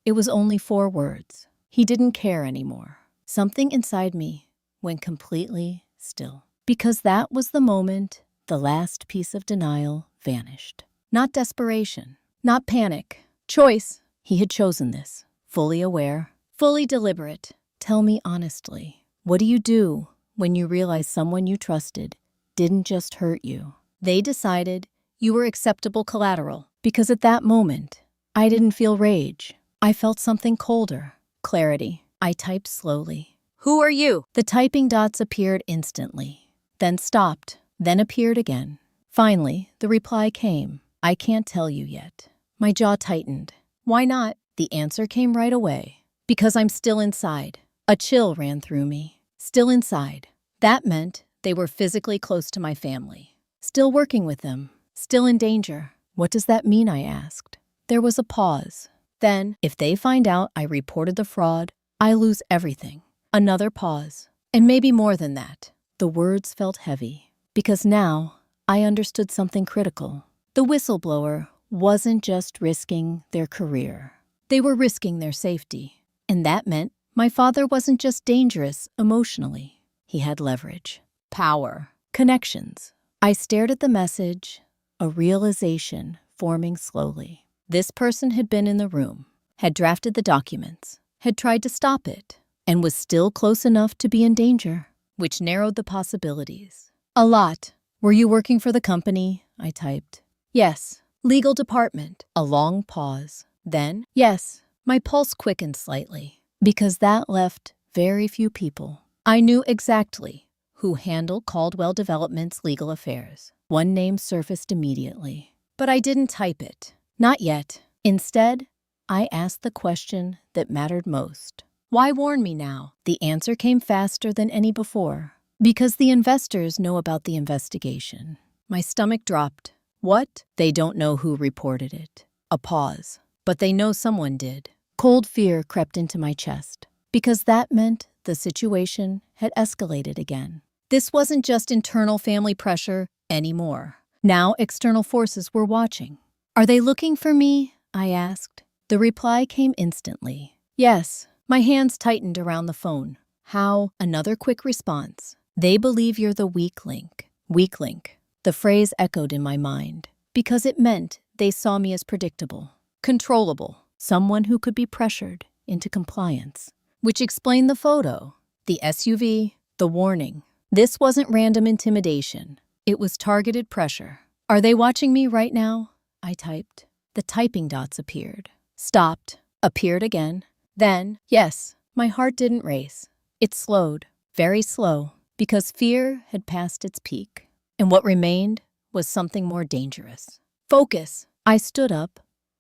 it was only 4 words. He didn't care anymore. Something inside me went completely still. Because that was the moment the last piece of denial vanished. Not desperation. Not panic. Choice. He had chosen this. Fully aware. Fully deliberate. Tell me honestly, what do you do when you realize someone you trusted didn't just hurt you? They decided you were acceptable collateral. Because at that moment, I didn't feel rage. I felt something colder. Clarity. I typed slowly. Who are you? The typing dots appeared instantly, then stopped, then appeared again. Finally, the reply came. I can't tell you yet. My jaw tightened. Why not? The answer came right away. Because I'm still inside. A chill ran through me. Still inside. That meant they were physically close to my family. Still working with them. Still in danger. What does that mean? I asked. There was a pause. Then, if they find out I reported the fraud, I lose everything. Another pause. And maybe more than that. The words felt heavy. Because now, I understood something critical. The whistleblower wasn't just risking their career. They were risking their safety. And that meant my father wasn't just dangerous emotionally. He had leverage, power, connections. I stared at the message, a realization forming slowly. This person had been in the room, had drafted the documents, had tried to stop it, and was still close enough to be in danger, which narrowed the possibilities. A lot. Were you working for the company? I typed. Yes. Legal department. A long pause. Then, yes. My pulse quickened slightly, because that left very few people. I knew exactly who handled Caldwell Development's legal affairs. One name surfaced immediately. But I didn't type it. Not yet. Instead, I asked the question that mattered most. Why warn me now? The answer came faster than any before. Because the investors know about the investigation. My stomach dropped. What? They don't know who reported it. A pause. But they know someone did. Cold fear crept into my chest. Because that meant the situation had escalated again. This wasn't just internal family pressure anymore. Now external forces were watching. Are they looking for me? I asked. The reply came instantly. Yes. My hands tightened around the phone. How? Another quick response. They believe you're the weak link. Weak link. The phrase echoed in my mind. Because it meant they saw me as predictable. Controllable. Someone who could be pressured into compliance. Which explained the photo. The SUV. The warning. This wasn't random intimidation. It was targeted pressure. Are they watching me right now? I typed. The typing dots appeared. Stopped. Appeared again. Then, yes, my heart didn't race. It slowed. Very slow. Because fear had passed its peak. And what remained was something more dangerous. Focus. I stood up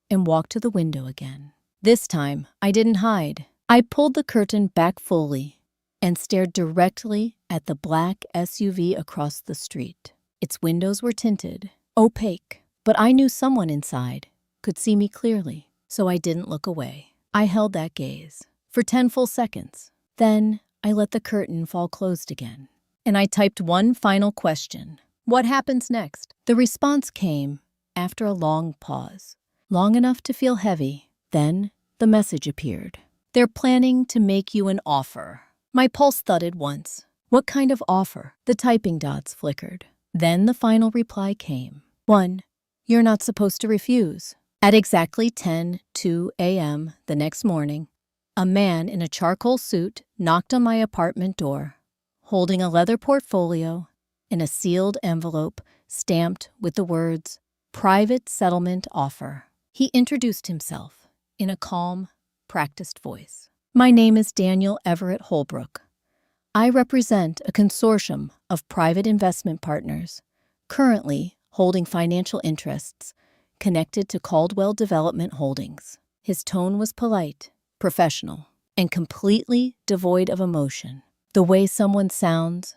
and walked to the window again. This time, I didn't hide. I pulled the curtain back fully and stared directly at the black SUV across the street. Its windows were tinted, opaque, but I knew someone inside could see me clearly, so I didn't look away. I held that gaze for 10 full seconds. Then I let the curtain fall closed again, and I typed one final question. What happens next? The response came after a long pause, long enough to feel heavy. Then the message appeared. They're planning to make you an offer. My pulse thudded once. What kind of offer? The typing dots flickered. Then the final reply came. 1. You're not supposed to refuse. At exactly 10:02 a.m. the next morning, a man in a charcoal suit knocked on my apartment door, holding a leather portfolio and a sealed envelope stamped with the words, Private Settlement Offer. He introduced himself in a calm, practiced voice. My name is Daniel Everett Holbrook. I represent a consortium of private investment partners, currently holding financial interests connected to Caldwell Development Holdings. His tone was polite, professional, and completely devoid of emotion. The way someone sounds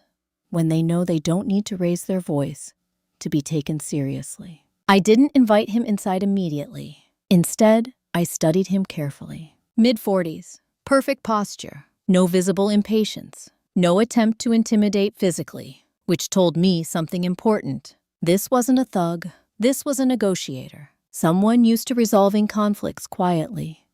when they know they don't need to raise their voice to be taken seriously. I didn't invite him inside immediately. Instead, I studied him carefully. Mid-40s, perfect posture, no visible impatience, no attempt to intimidate physically, which told me something important. This wasn't a thug. This was a negotiator, someone used to resolving conflicts quietly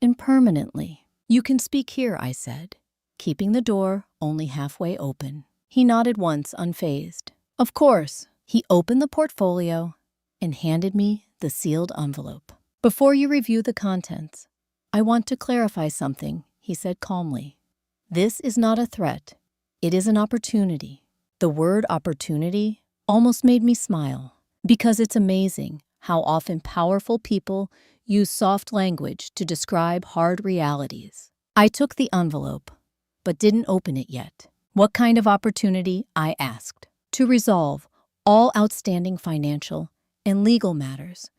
and permanently. You can speak here, I said, keeping the door only halfway open. He nodded once, unfazed. Of course. He opened the portfolio and handed me the sealed envelope. "Before you review the contents, I want to clarify something," he said calmly. "This is not a threat. It is an opportunity." The word opportunity almost made me smile, because it's amazing how often powerful people use soft language to describe hard realities. I took the envelope, but didn't open it yet. "What kind of opportunity?" I asked. "To resolve all outstanding financial and legal matters,"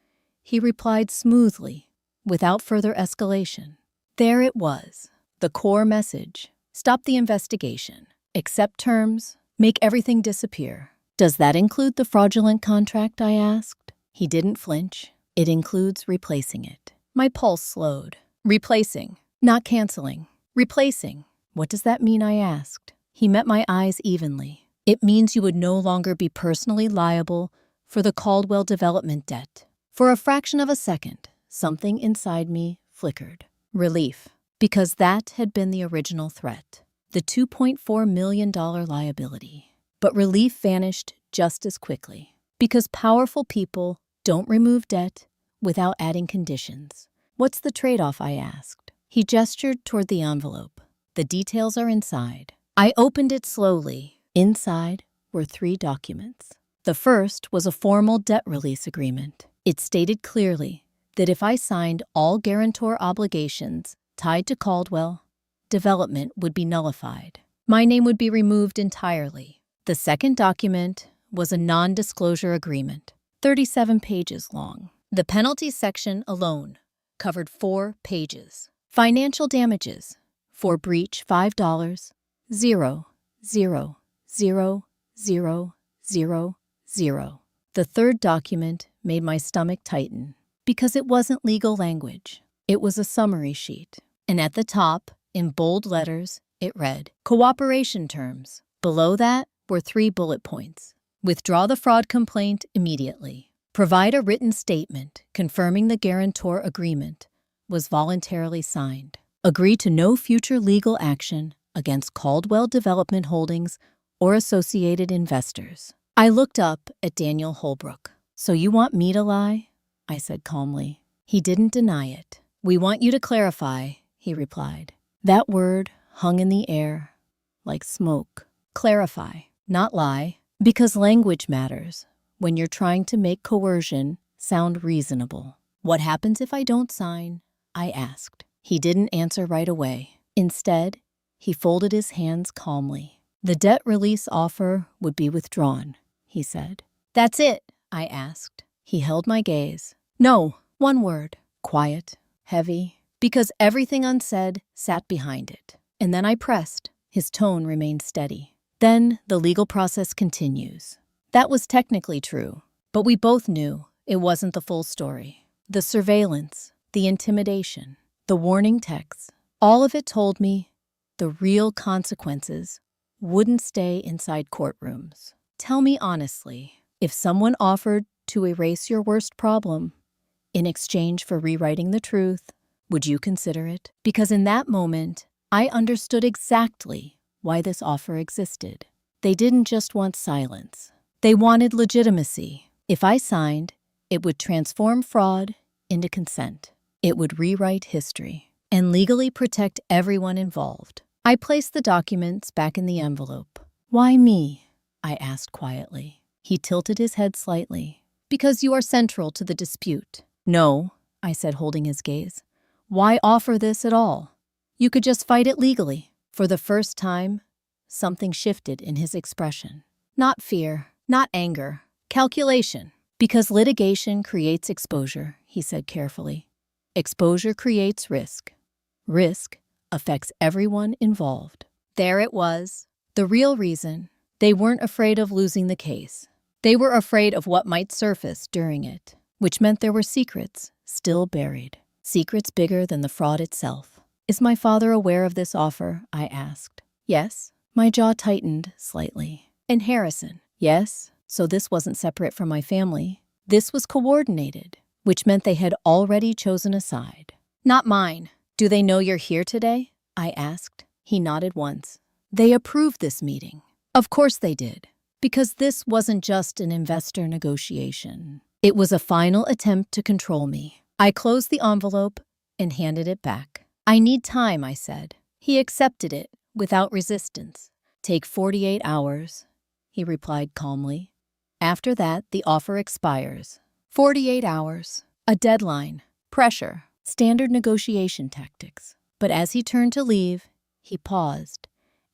he replied smoothly, without further escalation. There it was, the core message. Stop the investigation. Accept terms. Make everything disappear. "Does that include the fraudulent contract?" I asked. He didn't flinch. "It includes replacing it." My pulse slowed. "Replacing, not canceling. Replacing." "What does that mean?" I asked. He met my eyes evenly. "It means you would no longer be personally liable for the Caldwell development debt." For a fraction of a second, something inside me flickered. Relief, because that had been the original threat, the $2.4 million liability. But relief vanished just as quickly, because powerful people don't remove debt without adding conditions. "What's the trade-off?" I asked. He gestured toward the envelope. "The details are inside." I opened it slowly. Inside were 3 documents. The first was a formal debt release agreement. It stated clearly that if I signed all guarantor obligations tied to Caldwell, development would be nullified. My name would be removed entirely. The second document was a non-disclosure agreement, 37 pages long. The penalty section alone covered 4 pages. Financial damages for breach $5, 0, 0, 0, 0, 0, 0. The third document made my stomach tighten, because it wasn't legal language. It was a summary sheet. And at the top, in bold letters, it read, "Cooperation terms." Below that were 3 bullet points. "Withdraw the fraud complaint immediately. Provide a written statement confirming the guarantor agreement was voluntarily signed. Agree to no future legal action against Caldwell Development Holdings or associated investors." I looked up at Daniel Holbrook. "So you want me to lie?" I said calmly. He didn't deny it. "We want you to clarify," he replied. That word hung in the air like smoke. Clarify, not lie, because language matters when you're trying to make coercion sound reasonable. "What happens if I don't sign?" I asked. He didn't answer right away. Instead, he folded his hands calmly. "The debt release offer would be withdrawn," he said. "That's it?" I asked. He held my gaze. "No, one word. Quiet, heavy, because everything unsaid sat behind it." And then I pressed. His tone remained steady. "Then the legal process continues." That was technically true, but we both knew it wasn't the full story. The surveillance, the intimidation, the warning texts, all of it told me the real consequences wouldn't stay inside courtrooms. Tell me honestly, if someone offered to erase your worst problem in exchange for rewriting the truth, would you consider it? Because in that moment, I understood exactly why this offer existed. They didn't just want silence. They wanted legitimacy. If I signed, it would transform fraud into consent. It would rewrite history and legally protect everyone involved. I placed the documents back in the envelope. "Why me?" I asked quietly. He tilted his head slightly. "Because you are central to the dispute." "No," I said, holding his gaze. "Why offer this at all? You could just fight it legally." For the first time, something shifted in his expression. Not fear, not anger, calculation. "Because litigation creates exposure," he said carefully. "Exposure creates risk. Risk affects everyone involved." There it was. The real reason. They weren't afraid of losing the case. They were afraid of what might surface during it, which meant there were secrets still buried. Secrets bigger than the fraud itself. "Is my father aware of this offer?" I asked. "Yes." My jaw tightened slightly. "And Harrison?" "Yes." So this wasn't separate from my family. This was coordinated, which meant they had already chosen a side. "Not mine. Do they know you're here today?" I asked. He nodded once. "They approved this meeting." Of course they did, because this wasn't just an investor negotiation. It was a final attempt to control me. I closed the envelope and handed it back. "I need time," I said. He accepted it without resistance. "Take 48 hours," he replied calmly. "After that, the offer expires." 48 hours. A deadline. Pressure. Standard negotiation tactics. But as he turned to leave, he paused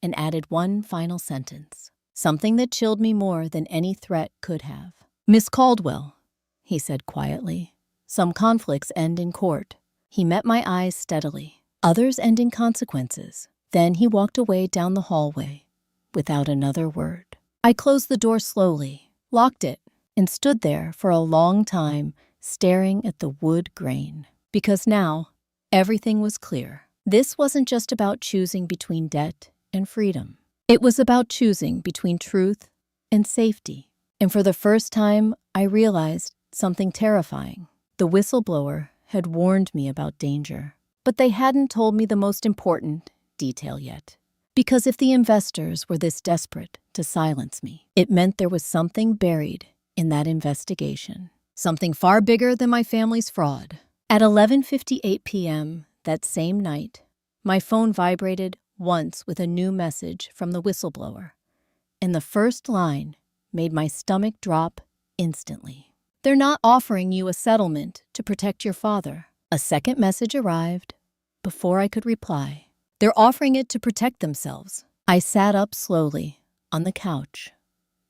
and added one final sentence. Something that chilled me more than any threat could have. "Miss Caldwell," he said quietly, "some conflicts end in court." He met my eyes steadily. Others end in consequences. Then he walked away down the hallway without another word. I closed the door slowly, locked it, and stood there for a long time staring at the wood grain. Because now, everything was clear. This wasn't just about choosing between debt and freedom. It was about choosing between truth and safety. And for the first time, I realized something terrifying. The whistleblower had warned me about danger, but they hadn't told me the most important detail yet. Because if the investors were this desperate to silence me, it meant there was something buried in that investigation. Something far bigger than my family's fraud. At 11:58 p.m. that same night, my phone vibrated once with a new message from the whistleblower, and the first line made my stomach drop instantly. "They're not offering you a settlement to protect your father." A second message arrived before I could reply. "They're offering it to protect themselves." I sat up slowly on the couch,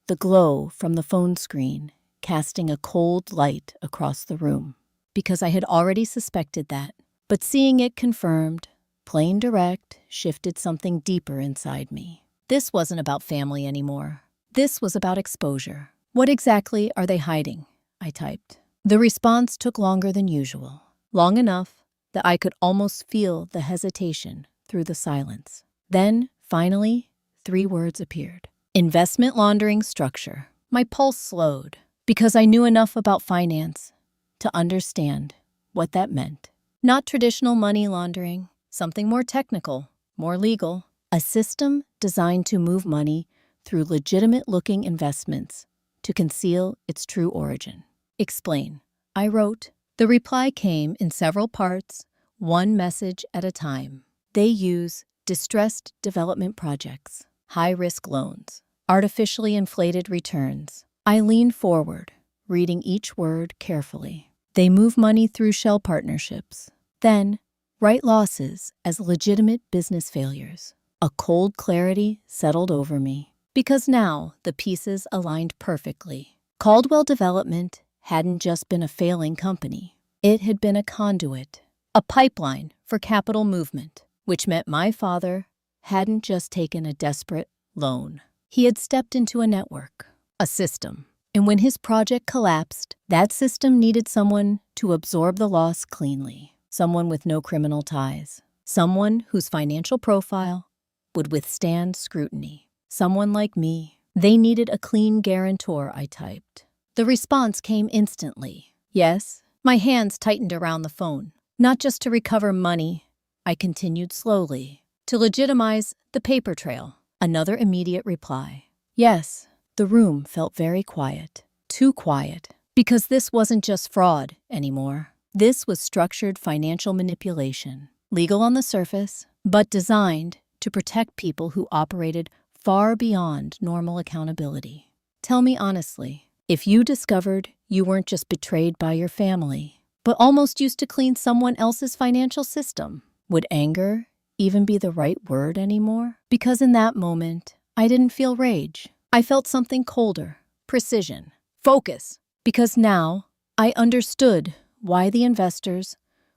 the glow from the phone screen casting a cold light across the room, because I had already suspected that. But seeing it confirmed, plain direct, shifted something deeper inside me. This wasn't about family anymore. This was about exposure. "What exactly are they hiding?" I typed. The response took longer than usual, long enough that I could almost feel the hesitation through the silence. Then, finally, 3 words appeared. "Investment laundering structure." My pulse slowed, because I knew enough about finance to understand what that meant. Not traditional money laundering, something more technical, more legal. A system designed to move money through legitimate-looking investments to conceal its true origin. "Explain," I wrote. The reply came in several parts, one message at a time. "They use distressed development projects, high-risk loans, artificially inflated returns." I leaned forward, reading each word carefully. "They move money through shell partnerships, then write losses as legitimate business failures." A cold clarity settled over me, because now the pieces aligned perfectly. Caldwell Development hadn't just been a failing company. It had been a conduit, a pipeline for capital movement, which meant my father hadn't just taken a desperate loan. He had stepped into a network, a system. And when his project collapsed, that system needed someone to absorb the loss cleanly. Someone with no criminal ties. Someone whose financial profile would withstand scrutiny. Someone like me. They needed a clean guarantor, I typed. The response came instantly. "Yes." My hands tightened around the phone. "Not just to recover money," I continued slowly. "To legitimize the paper trail." Another immediate reply. "Yes." The room felt very quiet. Too quiet. Because this wasn't just fraud anymore. This was structured financial manipulation. Legal on the surface, but designed to protect people who operated far beyond normal accountability. Tell me honestly, if you discovered you weren't just betrayed by your family, but almost used to clean someone else's financial system, would anger even be the right word anymore? Because in that moment, I didn't feel rage. I felt something colder, precision, focus. Because now I understood why the investors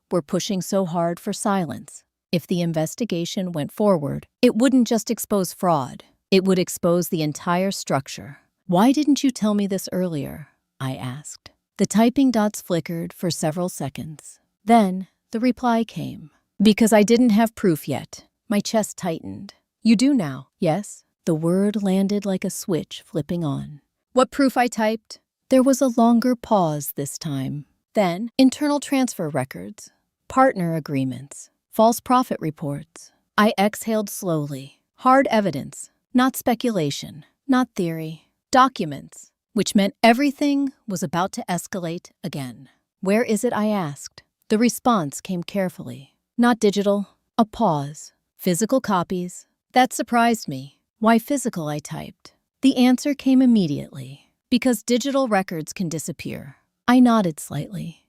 were pushing so hard for silence. If the investigation went forward, it wouldn't just expose fraud. It would expose the entire structure. "Why didn't you tell me this earlier?" I asked. The typing dots flickered for several seconds. Then the reply came. "Because I didn't have proof yet." My chest tightened. "You do now, yes?" The word landed like a switch flipping on. "What proof?" I typed. There was a longer pause this time. Then, internal transfer records, partner agreements, false profit reports. I exhaled slowly. Hard evidence, not speculation, not theory. Documents. which meant everything was about to escalate again. "Where is it?" I asked. The response came carefully. "Not digital." A pause. "Physical copies." That surprised me. "Why physical?" I typed. The answer came immediately. "Because digital records can disappear." I nodded slightly,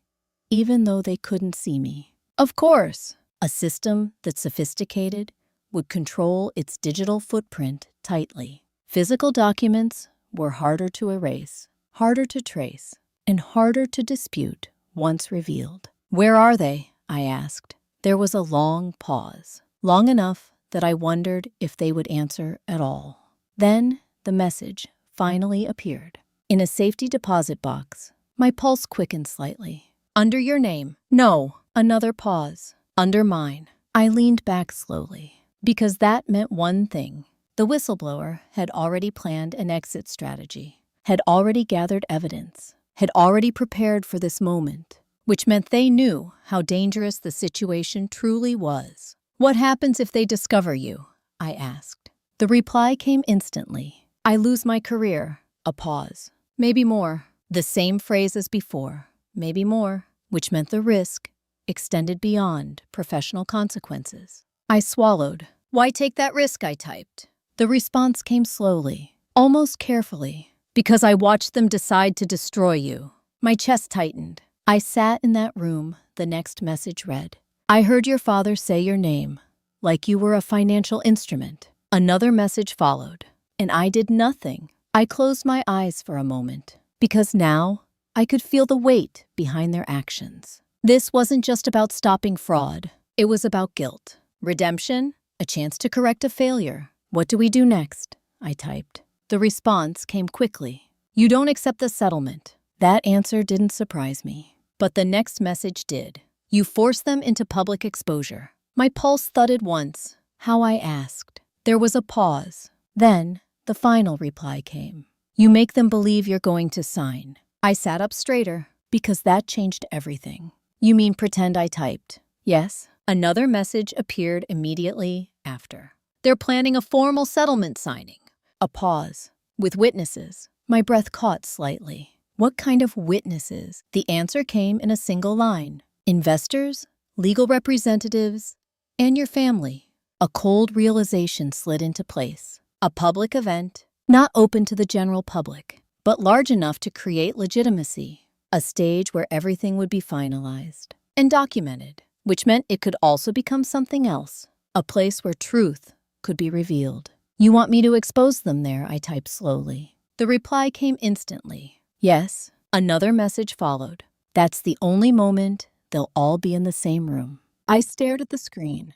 even though they couldn't see me. Of course, a system that's sophisticated would control its digital footprint tightly. Physical documents were harder to erase, harder to trace, and harder to dispute once revealed. "Where are they?" I asked. There was a long pause, long enough that I wondered if they would answer at all. Then the message finally appeared. "In a safety deposit box." My pulse quickened slightly. "Under your name?" "No." Another pause. "Under mine." I leaned back slowly, because that meant one thing. The whistleblower had already planned an exit strategy, had already gathered evidence, had already prepared for this moment, which meant they knew how dangerous the situation truly was. "What happens if they discover you?" I asked. The reply came instantly. "I lose my career." A pause. "Maybe more." The same phrase as before. "Maybe more," which meant the risk extended beyond professional consequences. I swallowed. "Why take that risk?" I typed. The response came slowly, almost carefully. "Because I watched them decide to destroy you." My chest tightened. "I sat in that room," the next message read. "I heard your father say your name, like you were a financial instrument." Another message followed, and I did nothing. I closed my eyes for a moment, because now I could feel the weight behind their actions. This wasn't just about stopping fraud. It was about guilt, redemption, a chance to correct a failure. "What do we do next?" I typed. The response came quickly. "You don't accept the settlement." That answer didn't surprise me, but the next message did. "You force them into public exposure." My pulse thudded once. How, I asked. There was a pause. Then the final reply came. "You make them believe you're going to sign." I sat up straighter, because that changed everything. "You mean pretend?" I typed. "Yes." Another message appeared immediately after. "They're planning a formal settlement signing." A pause. "With witnesses." My breath caught slightly. What kind of witnesses? The answer came in a single line. "Investors, legal representatives, and your family." A cold realization slid into place. A public event, not open to the general public, but large enough to create legitimacy. A stage where everything would be finalized and documented, which meant it could also become something else. A place where truth could be revealed. "You want me to expose them there?" I typed slowly. The reply came instantly. "Yes." Another message followed. "That's the only moment they'll all be in the same room." I stared at the screen,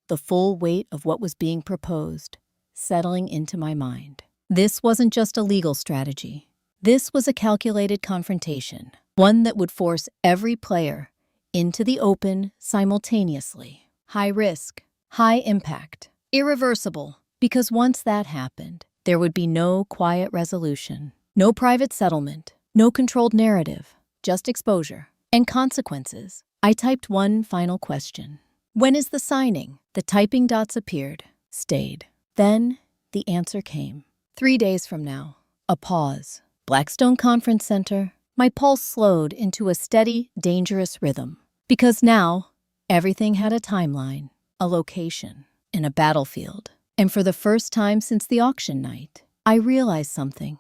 the full weight of what was being proposed settling into my mind. This wasn't just a legal strategy. This was a calculated confrontation, one that would force every player into the open simultaneously. High risk, high impact, irreversible, because once that happened, there would be no quiet resolution, no private settlement, no controlled narrative, just exposure and consequences. I typed one final question. "When is the signing?" The typing dots appeared, stayed. Then the answer came. 3 days from now." A pause. Blackstone Conference Center. My pulse slowed into a steady, dangerous rhythm. Because now, everything had a timeline, a location, and a battlefield. And for the first time since the auction night, I realized something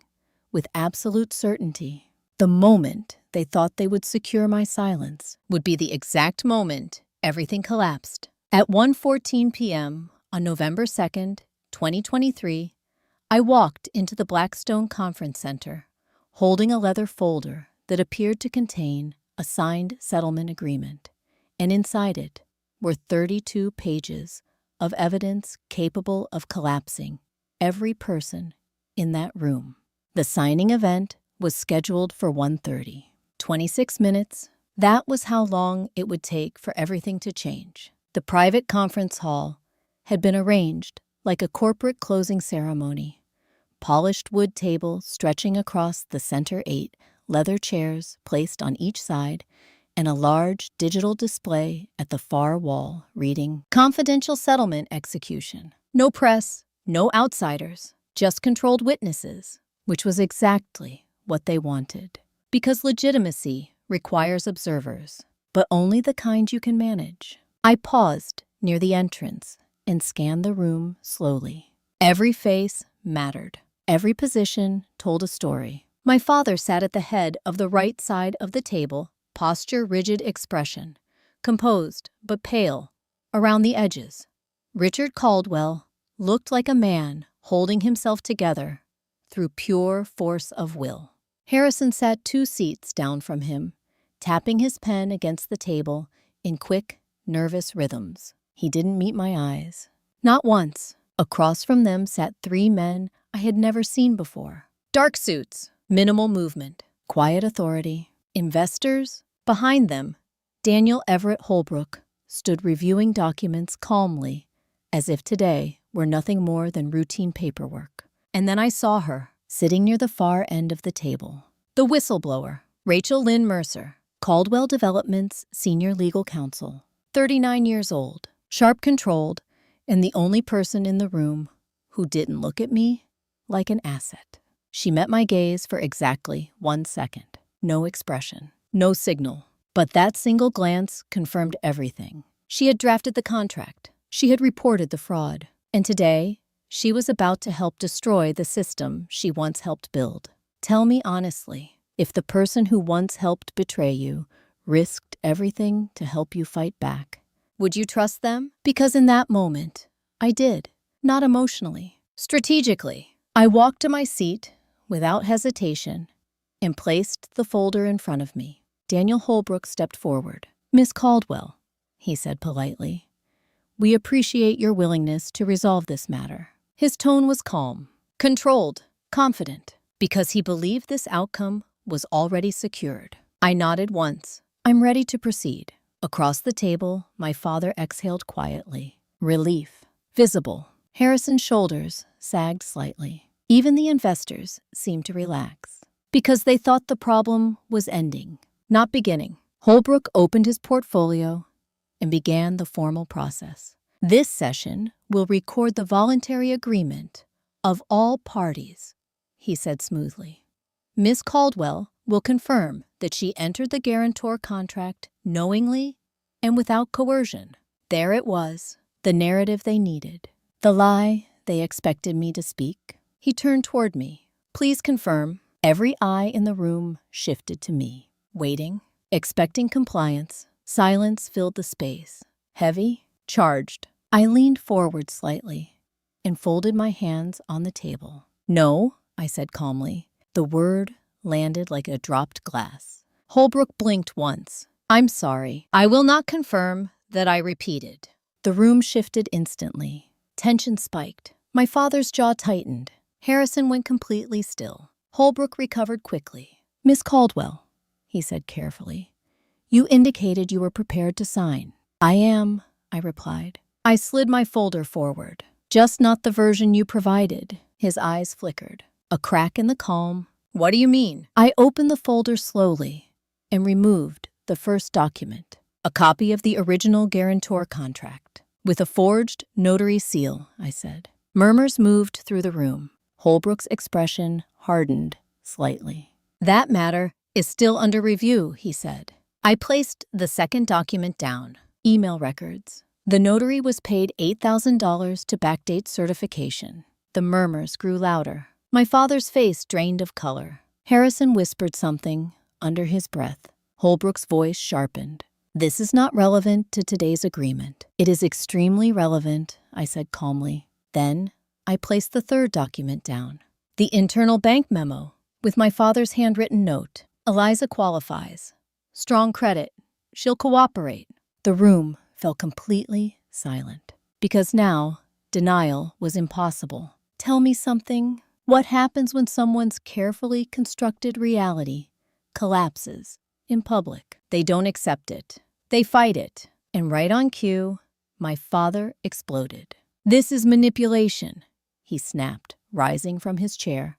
with absolute certainty. The moment they thought they would secure my silence would be the exact moment everything collapsed. At 1:14 p.m. on November 2nd, 2023, I walked into the Blackstone Conference Center, holding a leather folder that appeared to contain a signed settlement agreement, and inside it were 32 pages of evidence capable of collapsing every person in that room. The signing event was scheduled for 1:30. 26 minutes. That was how long it would take for everything to change. The private conference hall had been arranged like a corporate closing ceremony. Polished wood table stretching across the center, 8 leather chairs placed on each side, and a large digital display at the far wall reading, "Confidential Settlement Execution." No press, no outsiders, just controlled witnesses, which was exactly what they wanted. Because legitimacy requires observers, but only the kind you can manage. I paused near the entrance and scanned the room slowly. Every face mattered. Every position told a story. My father sat at the head of the right side of the table, posture rigid, expression composed but pale around the edges. Richard Caldwell looked like a man holding himself together through pure force of will. Harrison sat 2 seats down from him, tapping his pen against the table in quick, nervous rhythms. He didn't meet my eyes. Not once. Across from them sat 3 men I had never seen before. Dark suits, minimal movement, quiet authority. Investors. Behind them, Daniel Everett Holbrook stood reviewing documents calmly, as if today were nothing more than routine paperwork. And then I saw her, sitting near the far end of the table. The whistleblower, Rachel Lynn Mercer, Caldwell Development's senior legal counsel, 39 years old, sharp-controlled, and the only person in the room who didn't look at me like an asset. She met my gaze for exactly 1 second. No expression, no signal. But that single glance confirmed everything. She had drafted the contract. She had reported the fraud. And today, she was about to help destroy the system she once helped build. Tell me honestly, if the person who once helped betray you risked everything to help you fight back, would you trust them? Because in that moment, I did. Not emotionally. Strategically. I walked to my seat without hesitation and placed the folder in front of me. Daniel Holbrook stepped forward. "Miss Caldwell," he said politely, "we appreciate your willingness to resolve this matter." His tone was calm, controlled, confident, because he believed this outcome was already secured. I nodded once. "I'm ready to proceed." Across the table, my father exhaled quietly. Relief. Visible. Harrison's shoulders sagged slightly. Even the investors seemed to relax, because they thought the problem was ending, not beginning. Holbrook opened his portfolio and began the formal process. "This session will record the voluntary agreement of all parties," he said smoothly. "Miss Caldwell will confirm that she entered the guarantor contract knowingly and without coercion." There it was, the narrative they needed, the lie they expected me to speak. He turned toward me. "Please confirm." Every eye in the room shifted to me. Waiting, expecting compliance. Silence filled the space. Heavy, charged. I leaned forward slightly and folded my hands on the table. "No," I said calmly. The word landed like a dropped glass. Holbrook blinked once. "I'm sorry. I will not confirm that," I repeated. The room shifted instantly. Tension spiked. My father's jaw tightened. Harrison went completely still. Holbrook recovered quickly. "Miss Caldwell," he said carefully, "you indicated you were prepared to sign." "I am," I replied. I slid my folder forward. "Just not the version you provided." His eyes flickered. A crack in the calm. "What do you mean?" I opened the folder slowly and removed the first document, a copy of the original guarantor contract. "With a forged notary seal," I said. Murmurs moved through the room. Holbrook's expression hardened slightly. "That matter is still under review," he said. I placed the second document down. Email records. The notary was paid $8,000 to backdate certification. The murmurs grew louder. My father's face drained of color. Harrison whispered something under his breath. Holbrook's voice sharpened. "This is not relevant to today's agreement." "It is extremely relevant," I said calmly. Then I placed the third document down. The internal bank memo, with my father's handwritten note. "Eliza qualifies. Strong credit. She'll cooperate." The room fell completely silent, because now denial was impossible. "Tell me something. What happens when someone's carefully constructed reality collapses in public?" "They don't accept it. They fight it." And right on cue, my father exploded. "This is manipulation," he snapped, rising from his chair.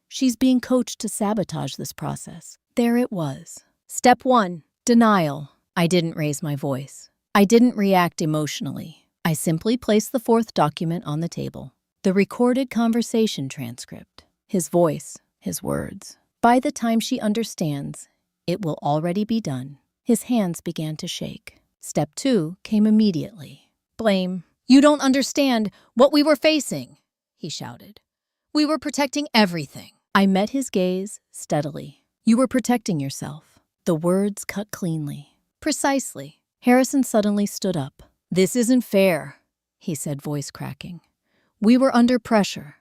"She's being coached to sabotage this process." There it was. Step 1, denial. I didn't raise my voice. I didn't react emotionally. I simply placed the fourth document on the table. The recorded conversation transcript. His voice, his words. By the time she understands, it will already be done. His hands began to shake. Step 2 came immediately. Blame. You don't understand what we were facing, he shouted. We were protecting everything. I met his gaze steadily. You were protecting yourself. The words cut cleanly. Precisely. Harrison suddenly stood up. This isn't fair, he said, voice cracking. We were under pressure.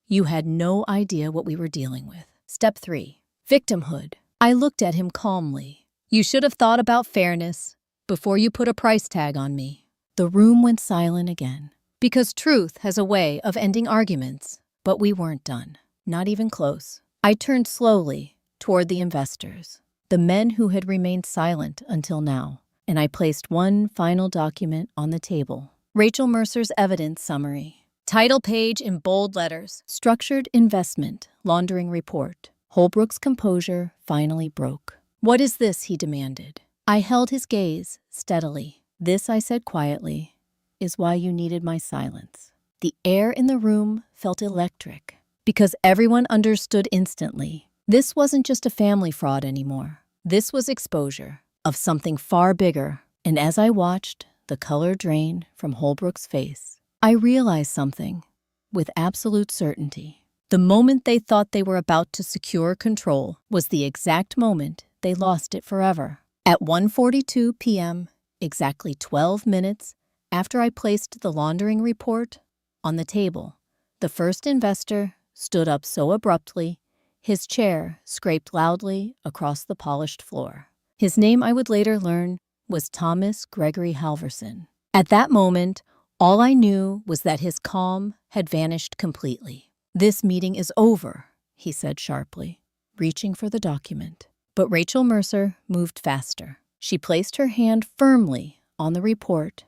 You had no idea what we were dealing with. Step 3. Victimhood. I looked at him calmly. You should have thought about fairness before you put a price tag on me. The room went silent again. Because truth has a way of ending arguments. But we weren't done. Not even close. I turned slowly toward the investors, the men who had remained silent until now, and I placed one final document on the table. Rachel Mercer's evidence summary. Title page in bold letters. Structured investment laundering report. Holbrook's composure finally broke. What is this? He demanded. I held his gaze steadily. This, I said quietly, is why you needed my silence. The air in the room felt electric, because everyone understood instantly. This wasn't just a family fraud anymore. This was exposure of something far bigger. And as I watched the color drain from Holbrook's face, I realized something with absolute certainty. The moment they thought they were about to secure control was the exact moment they lost it forever. At 1:42 p.m., exactly 12 minutes after I placed the laundering report on the table, the first investor stood up so abruptly, his chair scraped loudly across the polished floor. His name, I would later learn, was Thomas Gregory Halverson. At that moment, all I knew was that his calm had vanished completely. This meeting is over, he said sharply, reaching for the document. But Rachel Mercer moved faster. She placed her hand firmly on the report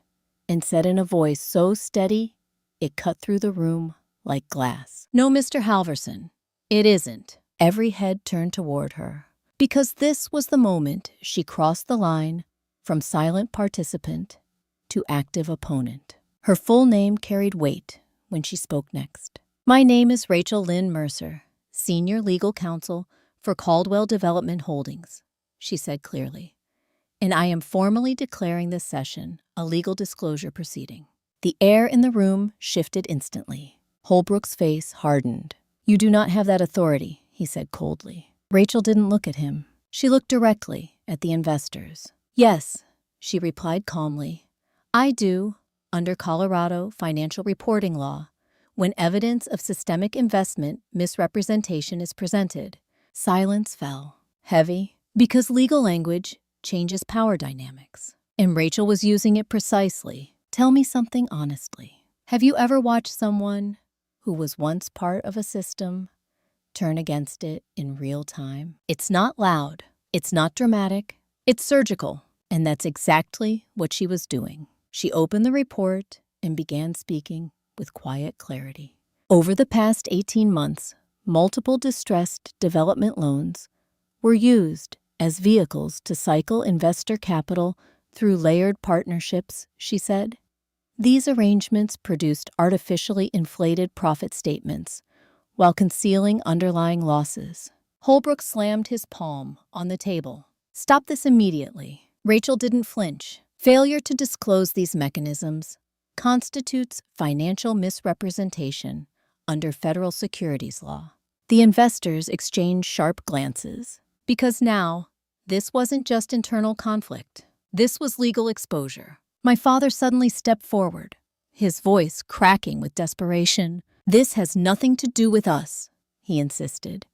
and said in a voice so steady it cut through the room like glass. No, Mr. Halverson, it isn't. Every head turned toward her, because this was the moment she crossed the line from silent participant to active opponent. Her full name carried weight when she spoke next. My name is Rachel Lynn Mercer, Senior Legal Counsel for Caldwell Development Holdings, she said clearly, and I am formally declaring this session a legal disclosure proceeding. The air in the room shifted instantly. Holbrook's face hardened. You do not have that authority, he said coldly. Rachel didn't look at him. She looked directly at the investors. Yes, she replied calmly. I do, under Colorado financial reporting law, when evidence of systemic investment misrepresentation is presented. Silence fell, heavy, because legal language changes power dynamics. And Rachel was using it precisely. Tell me something honestly. Have you ever watched someone who was once part of a system turn against it in real time? It's not loud. It's not dramatic. It's surgical. And that's exactly what she was doing. She opened the report and began speaking with quiet clarity. Over the past 18 months, multiple distressed development loans were used as vehicles to cycle investor capital through layered partnerships, she said. These arrangements produced artificially inflated profit statements while concealing underlying losses. Holbrook slammed his palm on the table. Stop this immediately. Rachel didn't flinch. Failure to disclose these mechanisms constitutes financial misrepresentation under federal securities law. The investors exchanged sharp glances, because now this wasn't just internal conflict. This was legal exposure. My father suddenly stepped forward, his voice cracking with desperation. This has nothing to do with us, he insisted.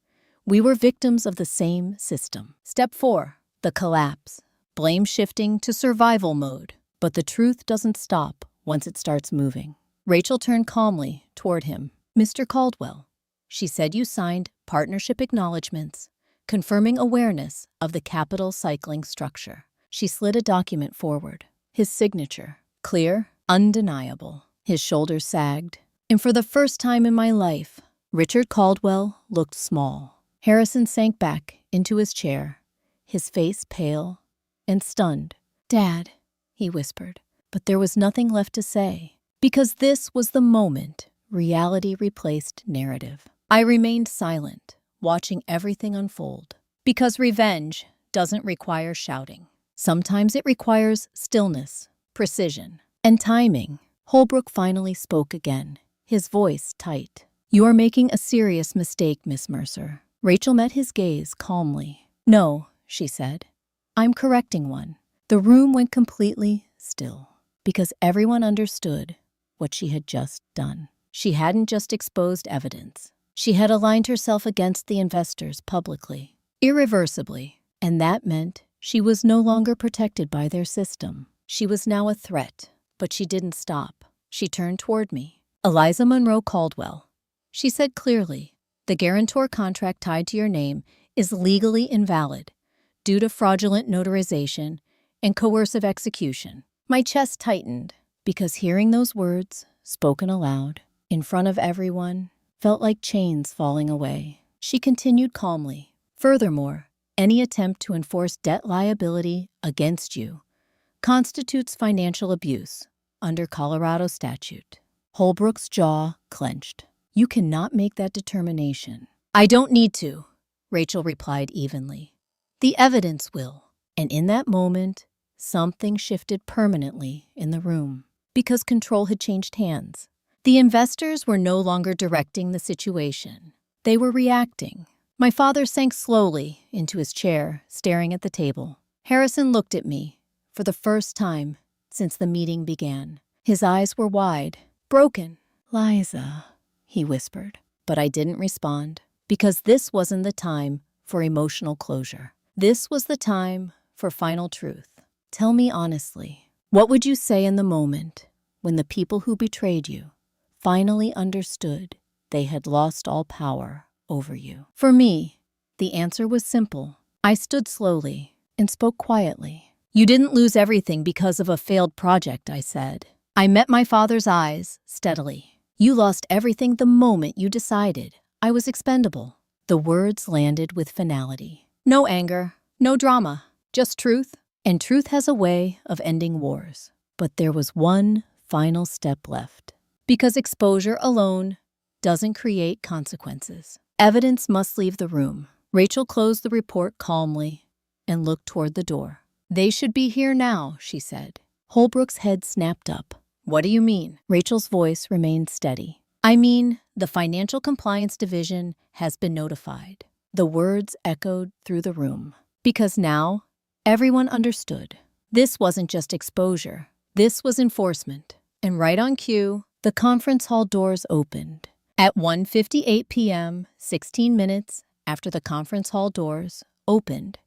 We were victims of the same system. Step 4, the collapse. Blame shifting to survival mode. But the truth doesn't stop once it starts moving. Rachel turned calmly toward him. Mr. Caldwell, she said, you signed partnership acknowledgments, confirming awareness of the capital cycling structure. She slid a document forward. His signature, clear, undeniable. His shoulders sagged. And for the first time in my life, Richard Caldwell looked small. Harrison sank back into his chair, his face pale and stunned. Dad, he whispered, but there was nothing left to say, because this was the moment reality replaced narrative. I remained silent, watching everything unfold. Because revenge doesn't require shouting. Sometimes it requires stillness, precision, and timing. Holbrook finally spoke again, his voice tight. "You are making a serious mistake, Miss Mercer." Rachel met his gaze calmly. "No," she said. "I'm correcting one." The room went completely still, because everyone understood what she had just done. She hadn't just exposed evidence. She had aligned herself against the investors publicly, irreversibly, and that meant she was no longer protected by their system. She was now a threat, but she didn't stop. She turned toward me. "Eliza Monroe Caldwell," she said clearly, "the guarantor contract tied to your name is legally invalid due to fraudulent notarization and coercive execution." My chest tightened because hearing those words, spoken aloud, in front of everyone, felt like chains falling away. She continued calmly. "Furthermore, any attempt to enforce debt liability against you constitutes financial abuse under Colorado statute." Holbrook's jaw clenched. "You cannot make that determination." "I don't need to," Rachel replied evenly. "The evidence will." And in that moment, something shifted permanently in the room, because control had changed hands. The investors were no longer directing the situation. They were reacting. My father sank slowly into his chair, staring at the table. Harrison looked at me for the first time since the meeting began. His eyes were wide, broken. "Liza," he whispered. But I didn't respond, because this wasn't the time for emotional closure. This was the time for final truth. "Tell me honestly, what would you say in the moment when the people who betrayed you finally understood they had lost all power over you?" For me, the answer was simple. I stood slowly and spoke quietly. "You didn't lose everything because of a failed project," I said. I met my father's eyes steadily. "You lost everything the moment you decided I was expendable." The words landed with finality. No anger, no drama, just truth. And truth has a way of ending wars. But there was one final step left. Because exposure alone doesn't create consequences. Evidence must leave the room. Rachel closed the report calmly and looked toward the door. "They should be here now," she said. Holbrook's head snapped up. "What do you mean?" Rachel's voice remained steady. "I mean, the Financial Compliance Division has been notified." The words echoed through the room. Because now, everyone understood. This wasn't just exposure. This was enforcement. And right on cue, the conference hall doors opened. At 1:58 p.m., 16 minutes after the conference hall doors opened,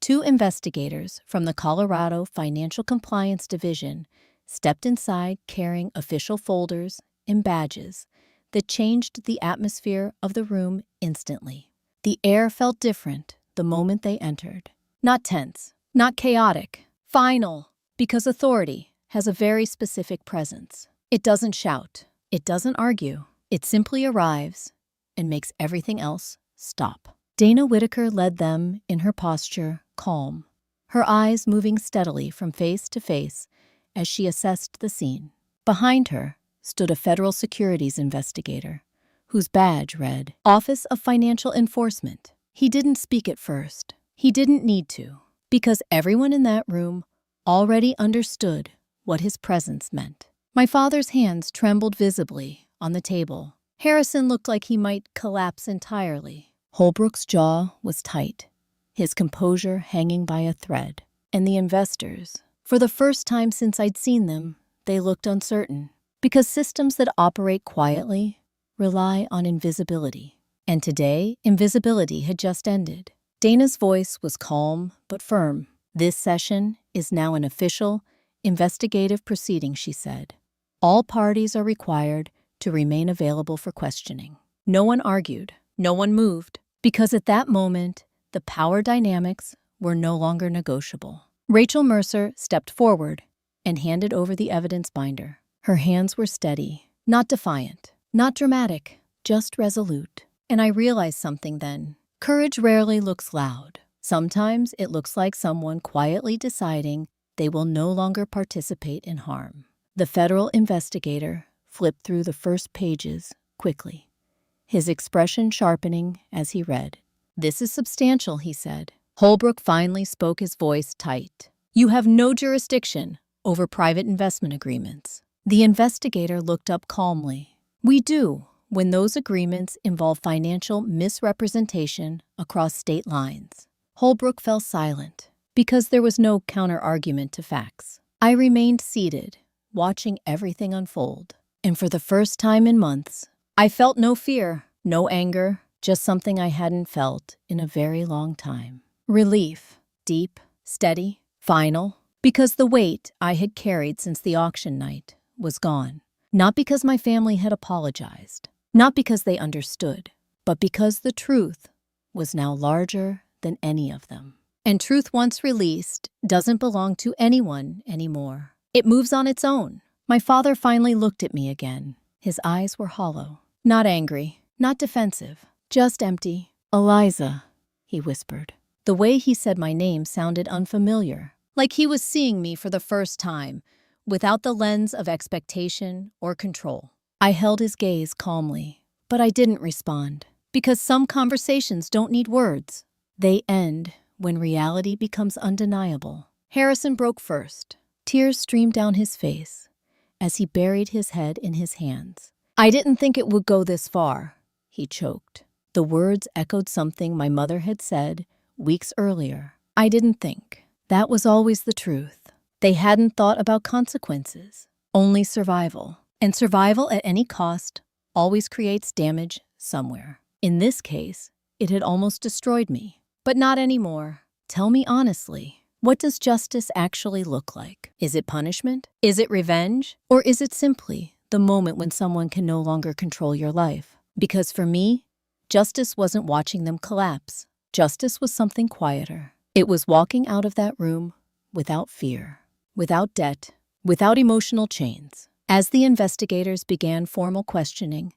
2 investigators from the Colorado Financial Compliance Division stepped inside carrying official folders and badges that changed the atmosphere of the room instantly. The air felt different the moment they entered. Not tense, not chaotic, final, because authority has a very specific presence. It doesn't shout, it doesn't argue, it simply arrives and makes everything else stop. Dana Whitaker led them in her posture, calm, her eyes moving steadily from face to face as she assessed the scene. Behind her stood a federal securities investigator, whose badge read, Office of Financial Enforcement. He didn't speak at first. He didn't need to, because everyone in that room already understood what his presence meant. My father's hands trembled visibly on the table. Harrison looked like he might collapse entirely. Holbrook's jaw was tight, his composure hanging by a thread. And the investors, for the first time since I'd seen them, they looked uncertain. Because systems that operate quietly rely on invisibility. And today, invisibility had just ended. Dana's voice was calm but firm. This session is now an official, investigative proceeding, she said. All parties are required to remain available for questioning. No one argued. No one moved. Because at that moment, the power dynamics were no longer negotiable. Rachel Mercer stepped forward and handed over the evidence binder. Her hands were steady, not defiant, not dramatic, just resolute. And I realized something then. Courage rarely looks loud. Sometimes it looks like someone quietly deciding they will no longer participate in harm. The federal investigator flipped through the first pages quickly, his expression sharpening as he read. "This is substantial," he said. Holbrook finally spoke, his voice tight. "You have no jurisdiction over private investment agreements." The investigator looked up calmly. "We do, when those agreements involve financial misrepresentation across state lines." Holbrook fell silent because there was no counter-argument to facts. I remained seated, watching everything unfold. And for the first time in months, I felt no fear, no anger, just something I hadn't felt in a very long time. Relief, deep, steady, final, because the weight I had carried since the auction night was gone. Not because my family had apologized, not because they understood, but because the truth was now larger than any of them. And truth once released doesn't belong to anyone anymore. It moves on its own. My father finally looked at me again. His eyes were hollow, not angry, not defensive, just empty. "Eliza," he whispered. The way he said my name sounded unfamiliar, like he was seeing me for the first time, without the lens of expectation or control. I held his gaze calmly, but I didn't respond, because some conversations don't need words. They end when reality becomes undeniable. Harrison broke first. Tears streamed down his face as he buried his head in his hands. "I didn't think it would go this far," he choked. The words echoed something my mother had said weeks earlier. I didn't think. That was always the truth. They hadn't thought about consequences, only survival. And survival at any cost always creates damage somewhere. In this case, it had almost destroyed me. But not anymore. Tell me honestly, what does justice actually look like? Is it punishment? Is it revenge? Or is it simply the moment when someone can no longer control your life? Because for me, justice wasn't watching them collapse. Justice was something quieter. It was walking out of that room without fear, without debt, without emotional chains. As the investigators began formal questioning,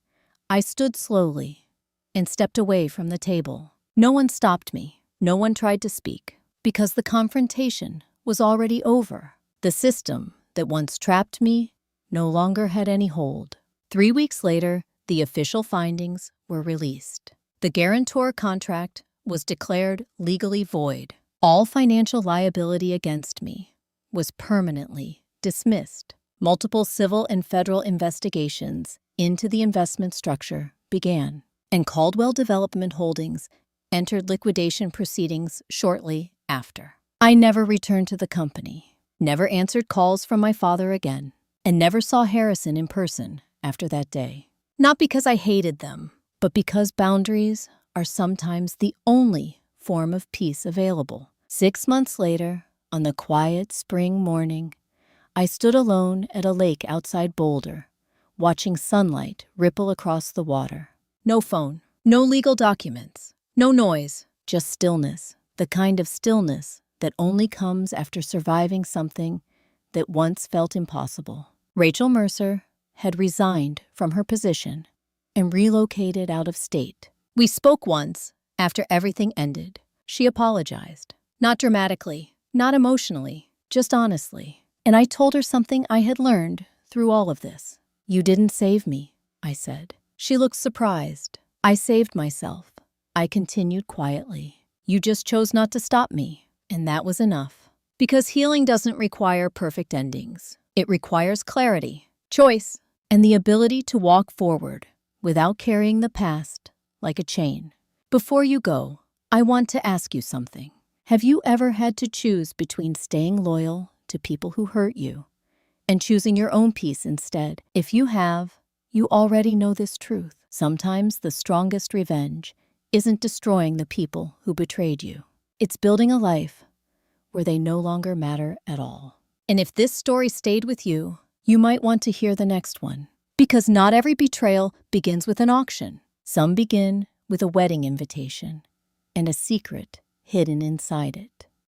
I stood slowly and stepped away from the table. No one stopped me. No one tried to speak, because the confrontation was already over. The system that once trapped me no longer had any hold. 3 weeks later, the official findings were released. The guarantor contract was declared legally void. All financial liability against me was permanently dismissed. Multiple civil and federal investigations into the investment structure began, and Caldwell Development Holdings entered liquidation proceedings shortly after. I never returned to the company, never answered calls from my father again, and never saw Harrison in person after that day. Not because I hated them, but because boundaries are sometimes the only form of peace available. 6 months later, on the quiet spring morning, I stood alone at a lake outside Boulder, watching sunlight ripple across the water. No phone, no legal documents, no noise, just stillness, the kind of stillness that only comes after surviving something that once felt impossible. Rachel Mercer had resigned from her position and relocated out of state. We spoke once after everything ended. She apologized. Not dramatically, not emotionally, just honestly. And I told her something I had learned through all of this. "You didn't save me," I said. She looked surprised. "I saved myself," I continued quietly. "You just chose not to stop me, and that was enough." Because healing doesn't require perfect endings. It requires clarity, choice, and the ability to walk forward without carrying the past like a chain. Before you go, I want to ask you something. Have you ever had to choose between staying loyal to people who hurt you and choosing your own peace instead? If you have, you already know this truth. Sometimes the strongest revenge isn't destroying the people who betrayed you. It's building a life where they no longer matter at all. And if this story stayed with you, you might want to hear the next one. Because not every betrayal begins with an auction. Some begin with a wedding invitation and a secret hidden inside it.